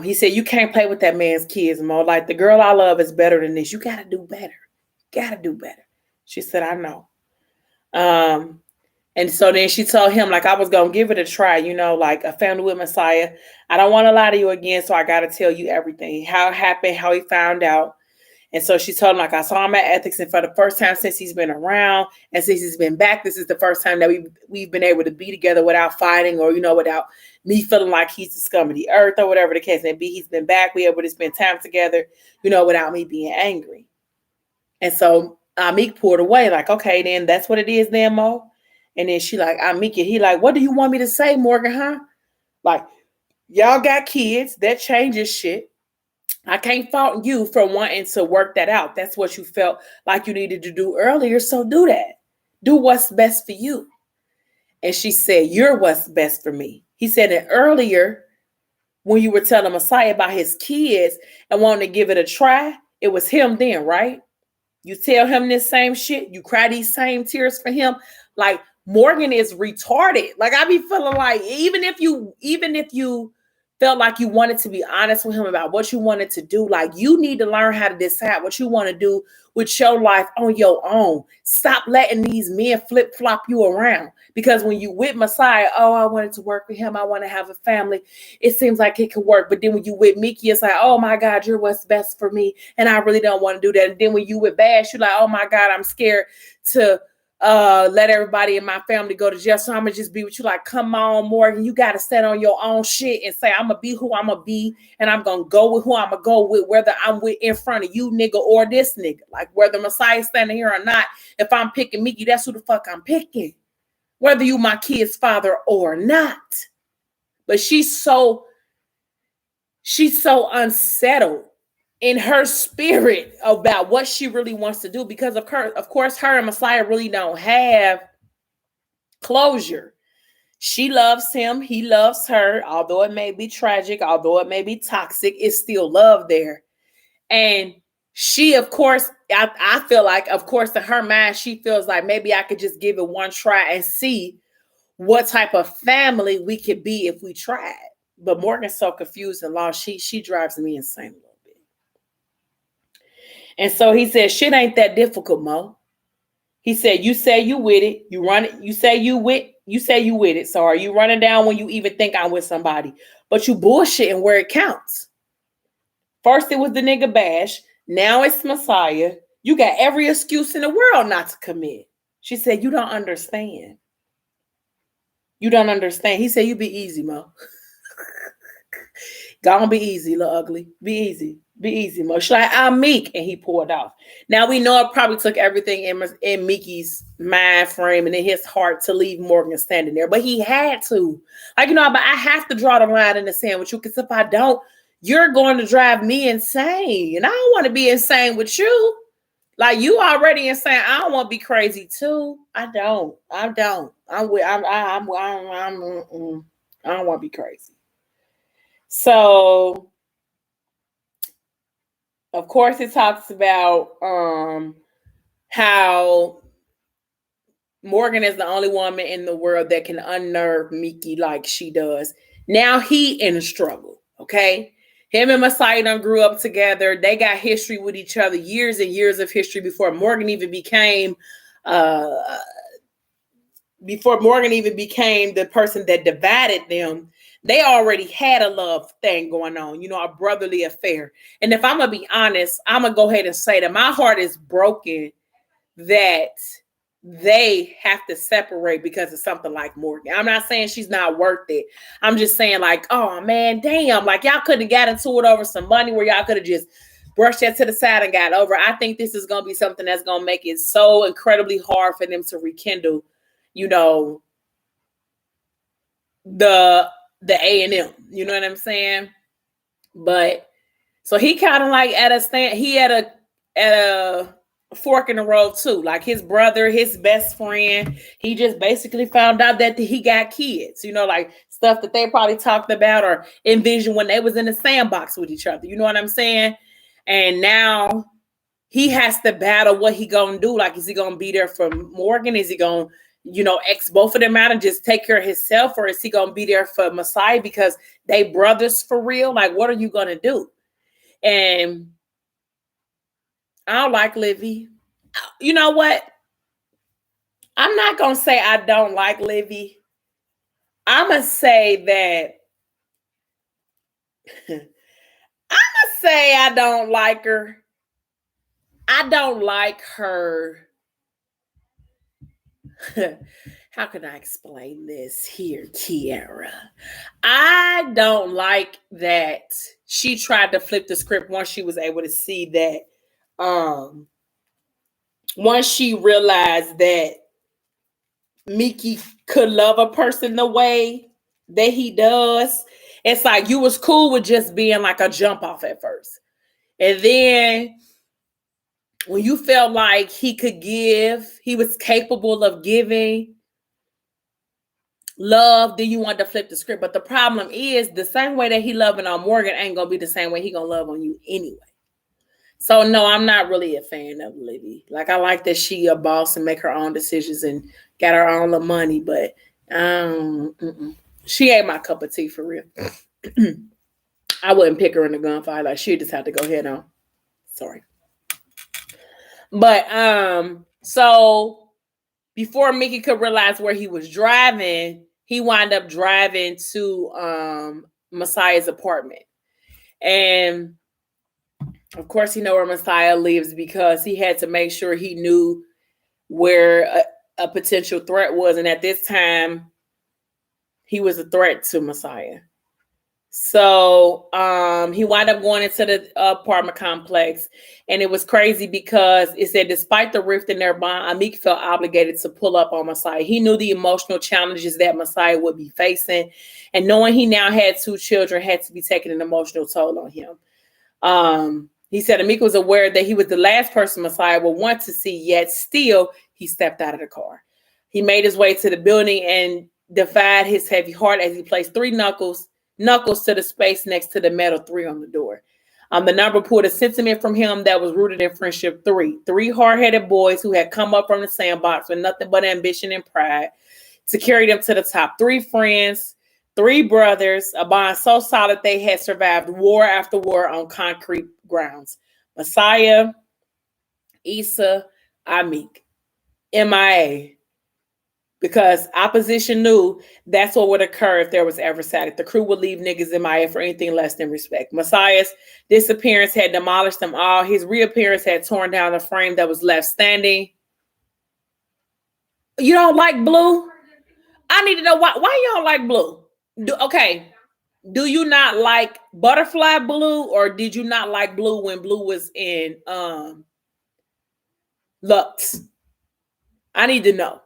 He said, you can't play with that man's kids, Mo. Like, the girl I love is better than this. You got to do better. Got to do better. She said, I know. And so then she told him, like, I was going to give it a try, you know, like a family with Messiah. I don't want to lie to you again, so I got to tell you everything. How it happened, how he found out. And so she told him, like, I saw him at Ethics, and for the first time since he's been around and since he's been back, this is the first time that we've been able to be together without fighting or, you know, without me feeling like he's the scum of the earth or whatever the case may be. He's been back. We able to spend time together, you know, without me being angry. And so Amik pulled away, like, okay, then that's what it is then, Mo. And then she like, Amik, he like, what do you want me to say, Morgan, huh? Like, y'all got kids. That changes shit. I can't fault you for wanting to work that out. That's what you felt like you needed to do earlier. So do that. Do what's best for you. And she said, you're what's best for me. He said that earlier when you were telling Messiah about his kids and wanting to give it a try, it was him then, right? You tell him this same shit. You cry these same tears for him. Like, Morgan is retarded. Like, I be feeling like even if you felt like you wanted to be honest with him about what you wanted to do, like, you need to learn how to decide what you want to do with your life on your own. Stop letting these men flip-flop you around. Because when you with Messiah, oh, I wanted to work with him, I want to have a family, it seems like it could work. But then when you with Mickey, it's like, oh my God, you're what's best for me, and I really don't want to do that. And then when you with Bash, you're like, oh my God, I'm scared to let everybody in my family go to jail, so I'm gonna just be with you. Like, come on, Morgan, you gotta stand on your own shit and say, I'm gonna be who I'm gonna be, and I'm gonna go with who I'm gonna go with, whether I'm with in front of you, nigga, or this nigga. Like, whether Messiah's standing here or not, if I'm picking Mickey, that's who the fuck I'm picking. whether you my kid's father or not. But she's so unsettled in her spirit about what she really wants to do, because of course, her and Messiah really don't have closure. She loves him. He loves her. Although it may be tragic, although it may be toxic, it's still love there. And she, of course, I feel like, of course, in her mind, she feels like maybe I could just give it one try and see what type of family we could be if we tried. But Morgan's so confused and lost. She drives me insane a little bit. And so he said, shit ain't that difficult, Mo. He said, you say you with it. You run it. You say you with it. So are you running down when you even think I'm with somebody? But you bullshitting where it counts. First it was the nigga Bash. Now it's Messiah. You got every excuse in the world not to commit. She said, you don't understand. You don't understand. He said, you be easy, Mo. Gonna be easy, little ugly. Be easy. Be easy, Mo. She's like, I'm meek. And he pulled off. Now we know it probably took everything in Mickey's mind frame and in his heart to leave Morgan standing there. But he had to. Like, but I have to draw the line in the sand with you, because if I don't, you're going to drive me insane. And I don't want to be insane with you. Like, you already insane. I don't want to be crazy too. I don't want to be crazy. So, of course, it talks about how Morgan is the only woman in the world that can unnerve Mickey like she does. Now he in a struggle, okay? Him and Messiah done grew up together. They got history with each other, years and years of history before Morgan even became the person that divided them. They already had a love thing going on, a brotherly affair. And if I'm going to be honest, I'm going to go ahead and say that my heart is broken that they have to separate because of something like Morgan. I'm not saying she's not worth it. I'm just saying, like, oh man, damn, like y'all could have got into it over some money where y'all could have just brushed that to the side and got over. I think this is going to be something that's going to make it so incredibly hard for them to rekindle, the A&M, you know what I'm saying? But so he kind of like at a stand, he at a fork in the road too. Like his brother, his best friend, he just basically found out that he got kids, like stuff that they probably talked about or envisioned when they was in the sandbox with each other. You know what I'm saying? And now he has to battle what he gonna do. Like, is he gonna be there for Morgan? Is he gonna X both of them out and just take care of himself? Or is he going to be there for Messiah because they brothers for real? Like, what are you going to do? And I don't like Livy. You know what? I'm not going to say I don't like Livy. I'm going to say that I don't like her. I don't like her. How can I explain this here, Kiara? I don't like that she tried to flip the script once she was able to see that, once she realized that Mickey could love a person the way that he does. It's like you was cool with just being like a jump off at first. And then when you felt like he could give, he was capable of giving love, then you want to flip the script. But the problem is the same way that he loving on Morgan ain't gonna be the same way he gonna love on you anyway. So no, I'm not really a fan of Livy. Like, I like that she a boss and make her own decisions and got her own little money, but she ain't my cup of tea for real. I wouldn't pick her in a gunfight. Like, she just had to go head on. Sorry. But so before Mickey could realize where he was driving, he wound up driving to Messiah's apartment. And of course, he know where Messiah lives because he had to make sure he knew where a potential threat was. And at this time, he was a threat to Messiah. So he wound up going into the apartment complex, and it was crazy because it said despite the rift in their bond, Amik felt obligated to pull up on Messiah. He knew the emotional challenges that Messiah would be facing, and knowing he now had 2 children had to be taking an emotional toll on him. He said Amik was aware that he was the last person Messiah would want to see, yet still he stepped out of the car. He made his way to the building and defied his heavy heart as he placed 3 knuckles to the space next to the metal 3 on the door. The number pulled a sentiment from him that was rooted in friendship 3. 3 hard-headed boys who had come up from the sandbox with nothing but ambition and pride to carry them to the top. 3 friends, 3 brothers, a bond so solid they had survived war after war on concrete grounds. Messiah, Issa, Amik, MIA. Because opposition knew that's what would occur if there was ever static. The crew would leave niggas MIA for anything less than respect. Messiah's disappearance had demolished them all. His reappearance had torn down the frame that was left standing. You don't like Blue? I need to know why you don't like Blue. Do you not like Butterfly Blue, or did you not like Blue when Blue was in Lux? I need to know.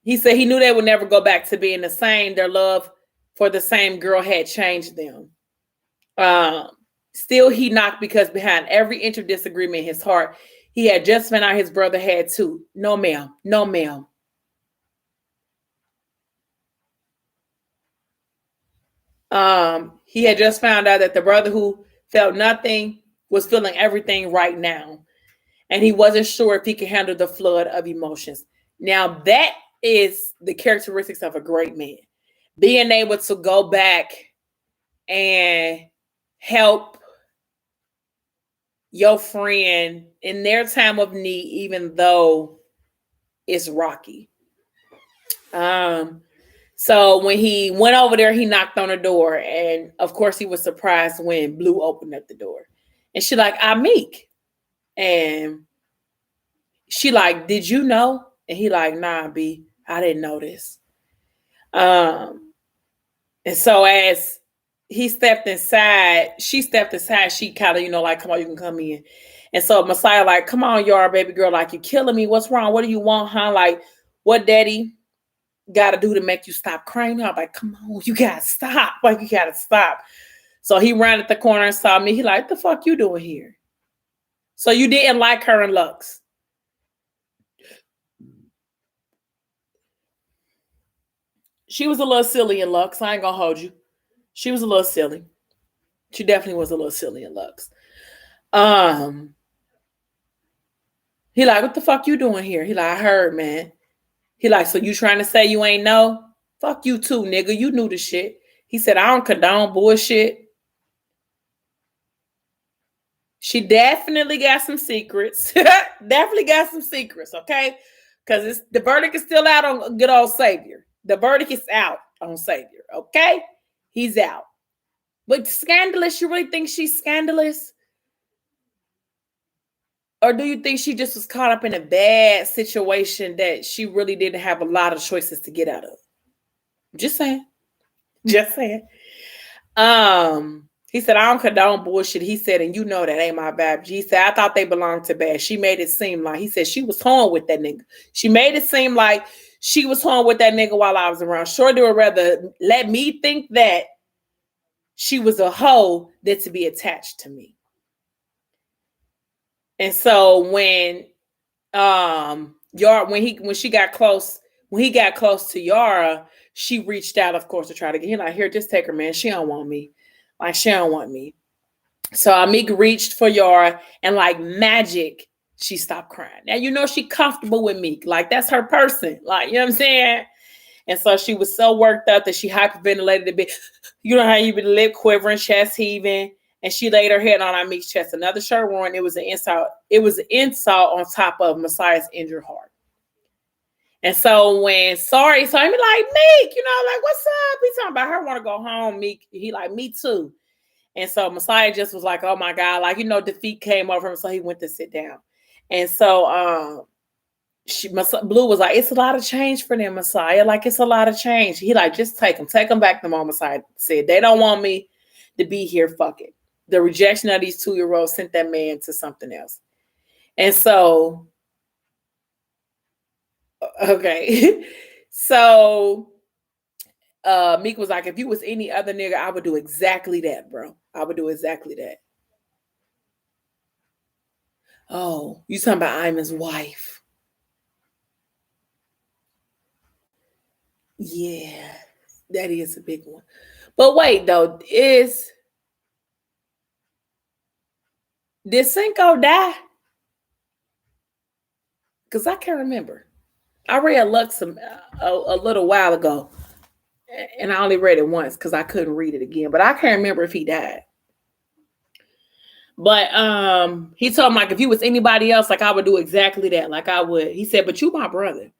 He said he knew they would never go back to being the same. Their love for the same girl had changed them. Still, he knocked because behind every inch of disagreement in his heart, he had just found out his brother had 2. No, ma'am. No, ma'am. He had just found out that the brother who felt nothing was feeling everything right now. And he wasn't sure if he could handle the flood of emotions. Now, that is the characteristics of a great man. Being able to go back and help your friend in their time of need, even though it's rocky. So when he went over there, he knocked on the door. And, of course, he was surprised when Blue opened up the door. And she like, Amik. And she like, did you know? And he like, nah, B, I didn't know this. And so as he stepped inside, she stepped aside. She kind of, like, come on, you can come in. And so Messiah like, come on, Yara, baby girl, like, you killing me. What's wrong? What do you want, huh? Like, what daddy got to do to make you stop crying? I'm like, come on, you got to stop. Like, you got to stop. So he ran at the corner and saw me. He like, what the fuck you doing here? So you didn't like her in Lux? She was a little silly in Lux. I ain't gonna hold you. She was a little silly. She definitely was a little silly in Lux. He like, what the fuck you doing here? He like, I heard, man. He like, so you trying to say you ain't know? Fuck you too, nigga. You knew the shit. He said, I don't condone bullshit. She definitely got some secrets. Definitely got some secrets, okay? Because the verdict is still out on good old Savior. The verdict is out on Savior, okay? He's out. But scandalous, you really think she's scandalous? Or do you think she just was caught up in a bad situation that she really didn't have a lot of choices to get out of? Just saying. Just saying. He said, I don't condone bullshit. He said, and you know that ain't my vibe. He said, I thought they belonged to Bad. She made it seem like, he said, she was torn with that nigga. She made it seem like she was torn with that nigga while I was around. Shorty would rather let me think that she was a hoe than to be attached to me. And so when he got close to Yara, she reached out, of course, to try to get him like, here, just take her, man. She don't want me. Like, she don't want me. So Amik reached for Yara, and like magic, she stopped crying. Now, she comfortable with Meek. Like, that's her person. Like, you know what I'm saying? And so she was so worked up that she hyperventilated a bit. You know how you be lip quivering, chest heaving. And she laid her head on Amik's chest. Another shirt worn. It was an insult. It was an insult on top of Messiah's injured heart. And so when Sorry saw him, like, Meek, like, what's up? He talking about her want to go home. Meek, he like, me too. And so Messiah just was like, oh my God, like, defeat came over him. So he went to sit down. And so Blue was like, it's a lot of change for them, Messiah. Like, it's a lot of change. He like, just take them back to Mama. Messiah said, they don't want me to be here. Fuck it. The rejection of these 2-year-olds sent that man to something else. And so, okay. So Meek was like, if you was any other nigga, I would do exactly that, bro. I would do exactly that. Oh, you talking about Iman's wife? Yeah, that is a big one. But wait, though, did Cinco die? Because I can't remember. I read Lux a little while ago, and I only read it once because I couldn't read it again. But I can't remember if he died. But he told him, like, if you was anybody else, like, I would do exactly that. Like, I would. He said, but you my brother.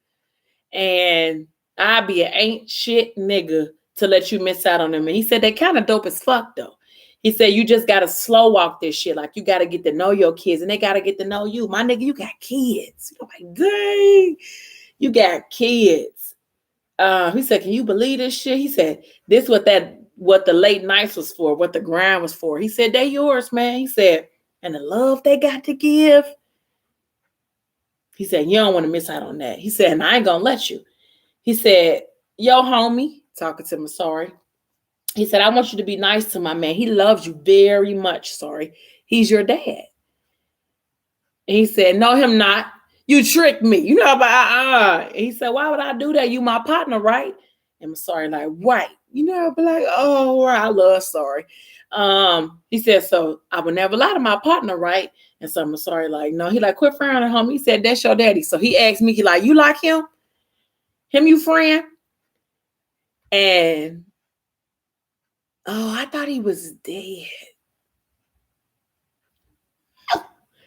And I'd be an ain't shit nigga to let you miss out on them. And he said, they kind of dope as fuck, though. He said, you just got to slow walk this shit. Like, you got to get to know your kids, and they got to get to know you. My nigga, you got kids. I'm like, dang, you got kids. He said, can you believe this shit? He said, this what the late nights was for, what the grind was for. He said, they yours, man. He said, and the love they got to give. He said, you don't want to miss out on that. He said, and I ain't going to let you. He said, yo, homie, talking to him, sorry. He said, I want you to be nice to my man. He loves you very much, sorry. He's your dad. And he said, no, him not. You tricked me. You know about He said, why would I do that? You my partner, right? And I'm sorry, like, right. You know, I'd be like, oh, I love sorry. He said, so I would never lie to my partner, right? And so I'm sorry, like, no. He like, quit frowning, homie. He said, that's your daddy. So he asked me, he like, you like him? Him, you friend? And I thought he was dead.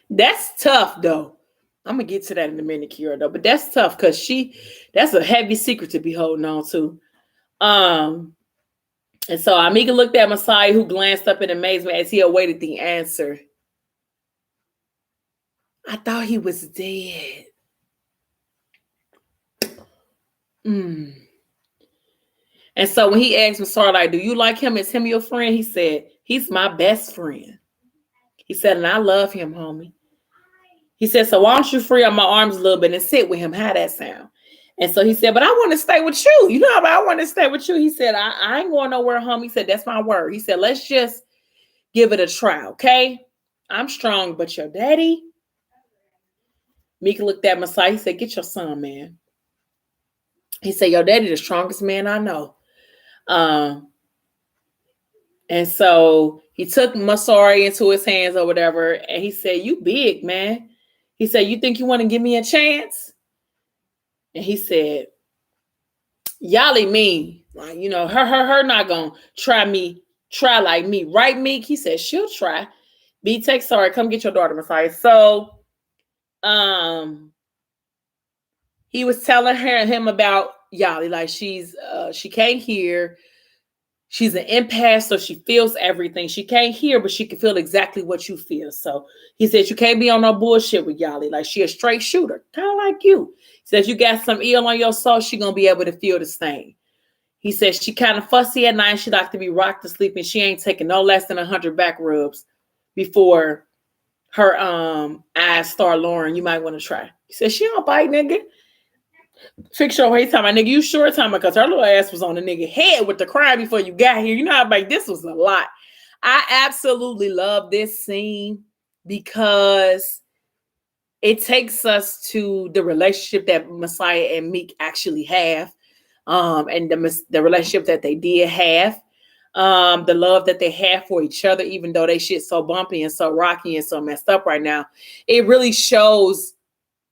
That's tough, though. I'm gonna get to that in a minute, Kira, though. But that's tough because that's a heavy secret to be holding on to. And so Amiga looked at Messiah, who glanced up in amazement as he awaited the answer. I thought he was dead. And so when he asked Messiah, like, do you like him? Is him your friend? He said, he's my best friend. He said, and I love him, homie. He said, so why don't you free up my arms a little bit and sit with him? How that sound? And so he said, but I want to stay with you. You know, I want to stay with you. He said, I ain't going nowhere, homie. He said, that's my word. He said, let's just give it a try, okay? I'm strong, but your daddy? Mika looked at Messiah. He said, get your son, man. He said, your daddy the strongest man I know. And so he took Masari into his hands or whatever. And he said, you big, man. He said, you think you want to give me a chance? And he said, Yali mean, like, you know, her not gonna try like me, right, Meek? He said, she'll try. B take sorry, come get your daughter, Messiah. So he was telling him about Yali, like she can't hear. She's an empath, so she feels everything. She can't hear, but she can feel exactly what you feel. So he said, you can't be on no bullshit with Yali. Like, she a straight shooter, kind of like you. He said, if you got some ill on your soul, she going to be able to feel the same. He said, she kind of fussy at night. She like to be rocked to sleep, and she ain't taking no less than 100 back rubs before her eyes start lowering. You might want to try. He said, she don't bite, nigga. Fix your way time, my nigga. You sure time because her little ass was on the nigga head with the cry before you got here. You know how like this was a lot. I absolutely love this scene because it takes us to the relationship that Messiah and Meek actually have, and the relationship that they did have, the love that they have for each other, even though they shit so bumpy and so rocky and so messed up right now. It really shows,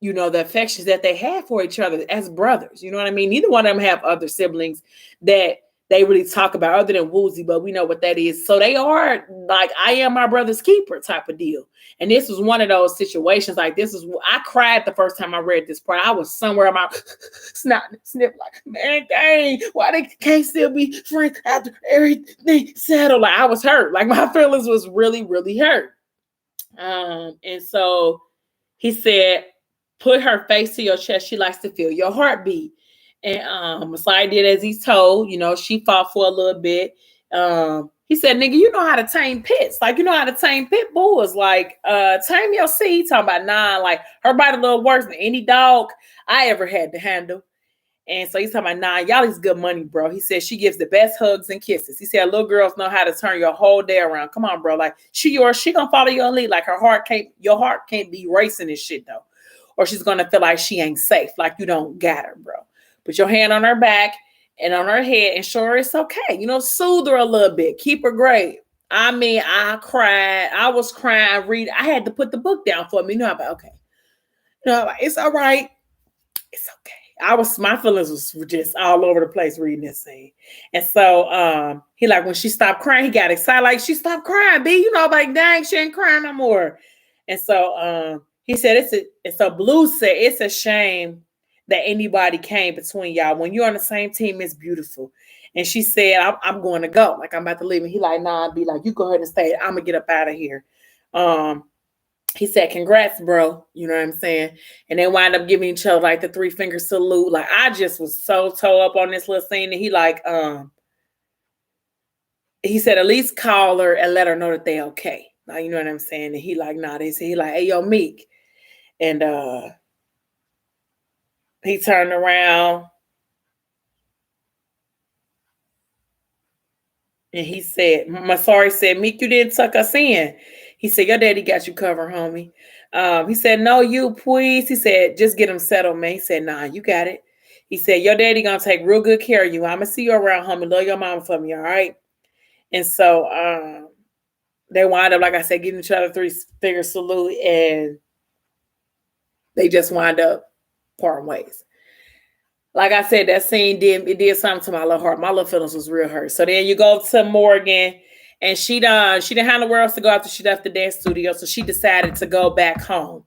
you know, the affections that they have for each other as brothers. You know what I mean? Neither one of them have other siblings that they really talk about other than Woozy, but we know what that is. So they are like, I am my brother's keeper type of deal. And this was one of those situations. Like, I cried the first time I read this part. I was somewhere in my snip like, man, dang, why they can't still be friends after everything settled? Like, I was hurt. Like, my feelings was really, really hurt. And so he said, put her face to your chest. She likes to feel your heartbeat. And Messiah did as he's told. She fought for a little bit. He said, nigga, you know how to tame pits. Like, you know how to tame pit bulls. Like, tame your seed. Talking about, nah, like, her body a little worse than any dog I ever had to handle. And so he's talking about, nah, y'all is good money, bro. He said she gives the best hugs and kisses. He said little girls know how to turn your whole day around. Come on, bro. Like, she gonna follow your lead. Like, your heart can't be racing this shit, though. Or she's gonna feel like she ain't safe. Like, you don't got her, bro. Put your hand on her back and on her head and show her it's okay. Soothe her a little bit. Keep her great. I mean, I cried. I was crying. I had to put the book down for me. I'm like, okay. It's all right. It's okay. My feelings was just all over the place reading this scene. And so he like, when she stopped crying, he got excited. Like, she stopped crying, B. Like, dang, she ain't crying no more. And so he said, so Blue said, it's a shame that anybody came between y'all. When you're on the same team, it's beautiful. And she said, I'm going to go. Like, I'm about to leave. And he like, nah, be like, you go ahead and stay. I'm going to get up out of here. He said, congrats, bro. You know what I'm saying? And they wind up giving each other like the 3-finger salute. Like, I just was so toe up on this little scene. And he like, he said, at least call her and let her know that they okay. Like, you know what I'm saying? And he like, nah, he like, hey, yo, Meek. And he turned around and he said, Masari said, Meek, you didn't tuck us in. He said, your daddy got you covered, homie. He said, no, you, please. He said, just get him settled, man. He said, nah, you got it. He said, your daddy going to take real good care of you. I'm going to see you around, homie. Love your mama for me, all right? And so they wind up, like I said, giving each other 3-finger salute, and they just wind up parting ways. Like I said, that scene did something to my little heart. My little feelings was real hurt. So then you go to Morgan, and she didn't have nowhere else to go after she left the dance studio. So she decided to go back home.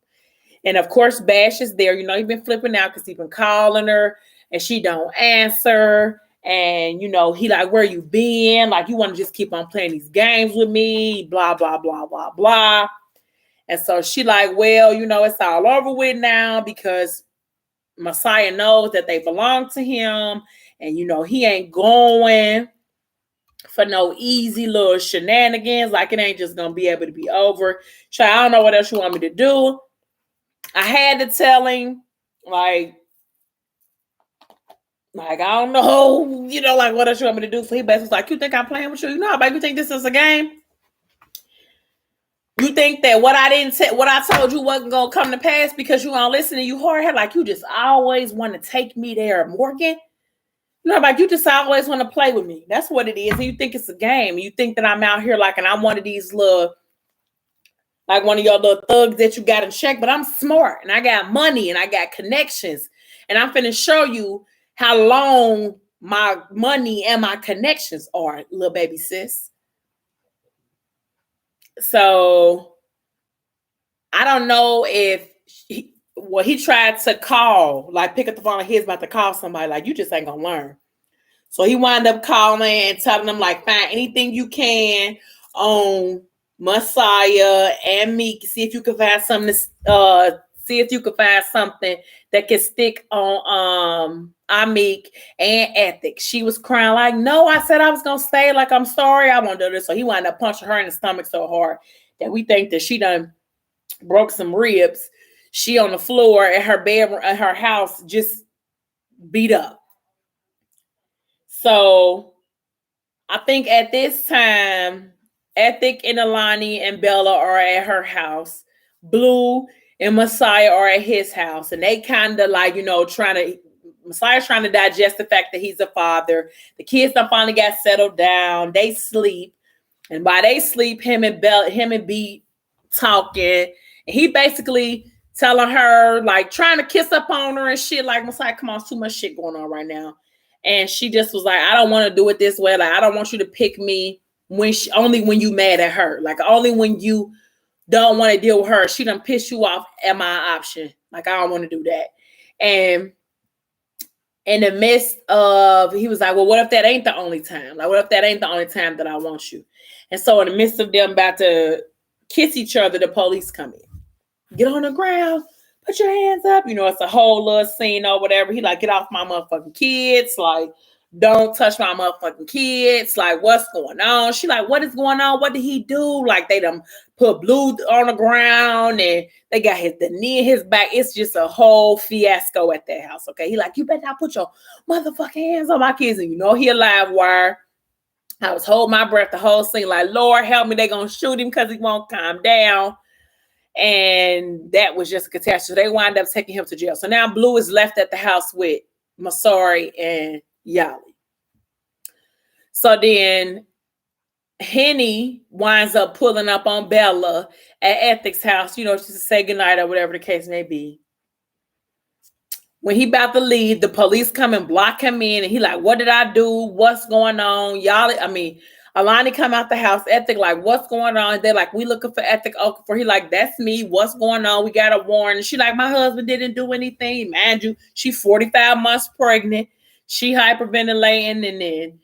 And of course, Bash is there. He's been flipping out because he's been calling her and she don't answer. And, he like, where you been? Like, you want to just keep on playing these games with me, blah, blah, blah, blah, blah. And so she like, well, it's all over with now because Messiah knows that they belong to him. And, he ain't going for no easy little shenanigans. Like, it ain't just going to be able to be over. So I don't know what else you want me to do. I had to tell him, like, I don't know, like, what else you want me to do? So he basically was like, you think I'm playing with you? Like, you think this is a game? You think that what I told you wasn't going to come to pass because you don't listen and you hard-headed? Like, you just always want to take me there, Morgan? Like, you just always want to play with me. That's what it is. And you think it's a game. You think that I'm out here like, and I'm one of these little, like one of your little thugs that you got in check, but I'm smart and I got money and I got connections. And I'm finna show you how long my money and my connections are, little baby sis. So I don't know if he tried to call, like pick up the phone like he's about to call somebody, like, you just ain't gonna learn. So he wound up calling and telling them, like, find anything you can on Messiah and Meek. See if you can find something that can stick on Meek and Ethic. She was crying like, no, I said I was gonna stay. Like, I'm sorry, I won't do this. So he wound up punching her in the stomach so hard that we think that she done broke some ribs. She on the floor at her bedroom at her house, just beat up. So I think at this time, Ethic and Alani and Bella are at her house. Blue and Messiah are at his house. And they kind of like, Messiah's trying to digest the fact that he's a father. The kids done finally got settled down. They sleep. And while they sleep, him and B talking. And he basically telling her, like, trying to kiss up on her and shit. Like, Messiah, come on, it's too much shit going on right now. And she just was like, I don't want to do it this way. Like, I don't want you to pick me only when you mad at her. Like, only when you don't want to deal with her. She done piss you off at my option. Like, I don't want to do that. And in the midst of, he was like, well, what if that ain't the only time? Like, what if that ain't the only time that I want you? And so in the midst of them about to kiss each other, the police come in. Get on the ground. put your hands up. You know, it's a whole little scene or whatever. He like, get off my motherfucking kids. Like, don't touch my motherfucking kids. Like, what's going on? She like, what is going on? What did he do? Like, they done put Blue on the ground and they got the knee in his back. It's just a whole fiasco at that house. Okay. He like, you better not put your motherfucking hands on my kids. And you know, he a live wire. I was holding my breath the whole scene. Like, Lord help me. They gonna shoot him because he won't calm down. And that was just a catastrophe. They wind up taking him to jail. So now Blue is left at the house with Masari and Yali. So then Henny winds up pulling up on Bella at Ethic's house, you know, just to say goodnight or whatever the case may be. When he about to leave, the police come and block him in, and he like, what did I do? What's going on? Alani come out the house. Ethic like, what's going on? They're like, we looking for Ethic Okafor. He like, that's me. What's going on? We got a warrant. She like, my husband didn't do anything. Mind you, she 45 months pregnant. She hyperventilating, and then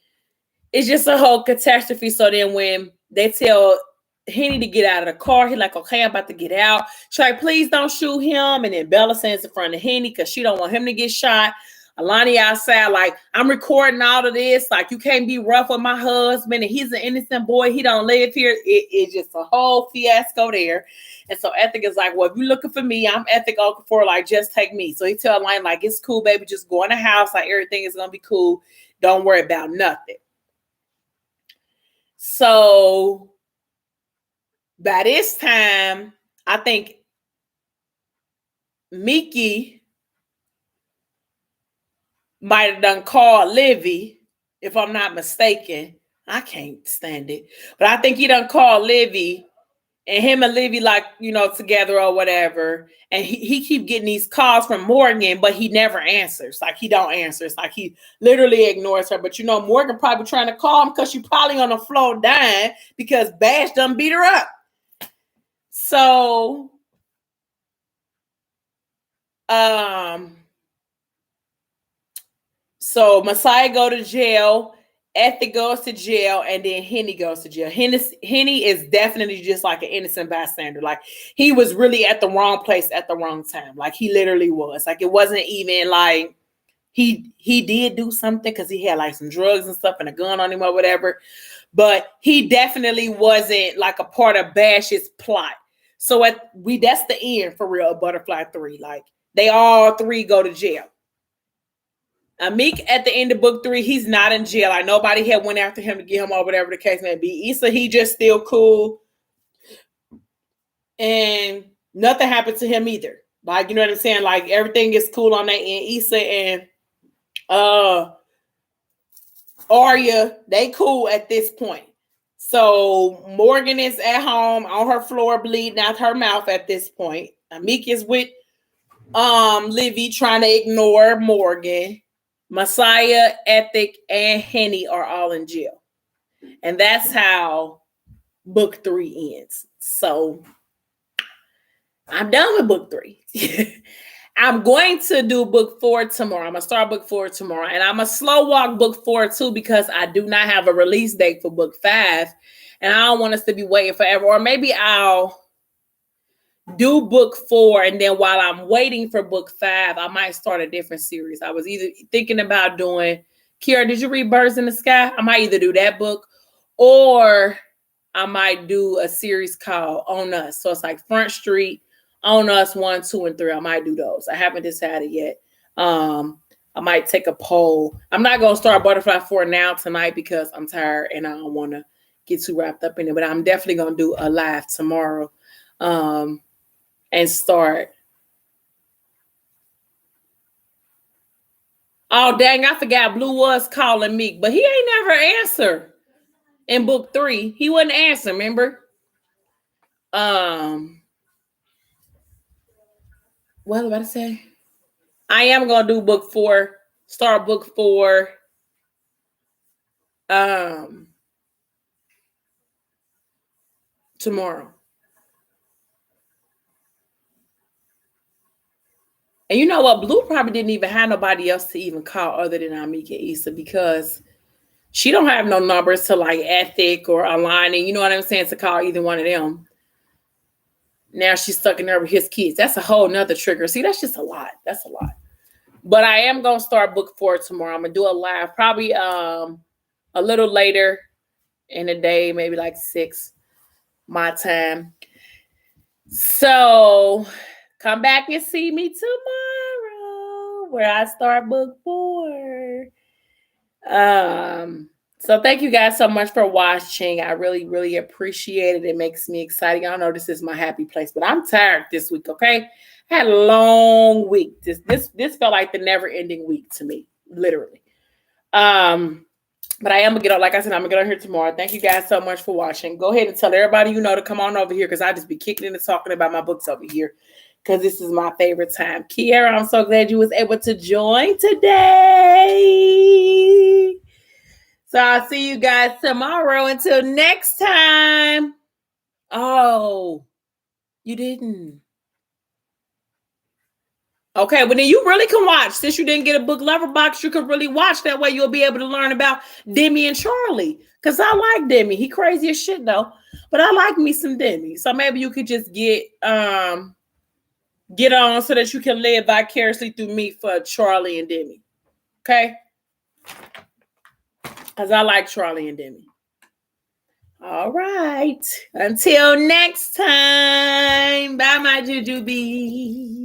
it's just a whole catastrophe. So then when they tell Henny to get out of the car, he like, okay, I'm about to get out. She's like, please don't shoot him. And then Bella stands in front of Henny because she don't want him to get shot. Alani outside, like, I'm recording all of this. Like, you can't be rough with my husband, and he's an innocent boy. He don't live here. It's just a whole fiasco there. And so Ethic is like, well, if you're looking for me, I'm Ethic Okafor. Like, just take me. So he tell Alani, like, it's cool, baby. Just go in the house. Like, everything is going to be cool. Don't worry about nothing. So by this time, I think Mickey might have done called Livy, if I'm not mistaken. I can't stand it. But I think he done called Livy, and him and Livy, like, you know, together or whatever. And he keep getting these calls from Morgan, but he never answers. Like, he don't answer. It's like he literally ignores her. But, you know, Morgan probably trying to call him because she probably on the floor dying because Bash done beat her up. So, So Messiah go to jail, Ethic goes to jail, and then Henny goes to jail. Henny is definitely just like an innocent bystander. Like, he was really at the wrong place at the wrong time. Like, he literally was. Like, it wasn't even like he did do something because he had like some drugs and stuff and a gun on him or whatever. But he definitely wasn't like a part of Bash's plot. So that's the end for real of Butterfly 3. Like, they all three go to jail. Amik at the end of book 3, he's not in jail. Like, nobody had went after him to get him or whatever the case may be. Issa, he just still cool. And nothing happened to him either. Like, you know what I'm saying? Like, everything is cool on that end. Issa and Arya, they cool at this point. So Morgan is at home on her floor bleeding out her mouth at this point. Amik is with Livy trying to ignore Morgan. Messiah, Ethic, and Henny are all in jail. And that's how book 3 ends. So I'm done with book 3. I'm going to do book 4 tomorrow. I'm going to start book 4 tomorrow. And I'm going to slow walk book 4 too, because I do not have a release date for book 5. And I don't want us to be waiting forever. Or maybe I'll do book 4, and then while I'm waiting for book 5, I might start a different series. I was either thinking about doing, Kiara, did you read Birds in the Sky? I might either do that book, or I might do a series called On Us. So it's like Front Street, On Us 1, 2, and 3. I might do those. I haven't decided yet. I might take a poll. I'm not going to start Butterfly 4 now tonight because I'm tired and I don't want to get too wrapped up in it, but I'm definitely going to do a live tomorrow. And start. Oh, dang, I forgot Blue was calling Meek, but he ain't never answer in book 3. He wouldn't answer, remember? What was I about to say? I am going to do book 4, start book 4. Tomorrow. And you know what? Blue probably didn't even have nobody else to even call other than Amika Issa, because she don't have no numbers to like Ethic or Alani, you know what I'm saying, to call either one of them. Now she's stuck in there with his kids. That's a whole nother trigger. See, that's just a lot. That's a lot. But I am going to start book 4 tomorrow. I'm going to do a live probably a little later in the day, maybe like 6 my time. So come back and see me tomorrow where I start book 4. So thank you guys so much for watching. I really, really appreciate it. It makes me excited. Y'all know this is my happy place, but I'm tired this week, okay? I had a long week. This felt like the never-ending week to me, literally. But I am gonna get on, like I said, I'm gonna get on here tomorrow. Thank you guys so much for watching. Go ahead and tell everybody you know to come on over here because I just be kicking in and talking about my books over here because this is my favorite time. Kiara, I'm so glad you was able to join today. So I'll see you guys tomorrow. Until next time. Oh, you didn't. Okay, well then you really can watch. Since you didn't get a book lover box, you can really watch. That way you'll be able to learn about Demi and Charlie. Because I like Demi. He crazy as shit though. But I like me some Demi. So maybe you could just get on so that you can live vicariously through me for Charlie and Demi. Okay? Because I like Charlie and Demi. All right. Until next time. Bye, my jujubee.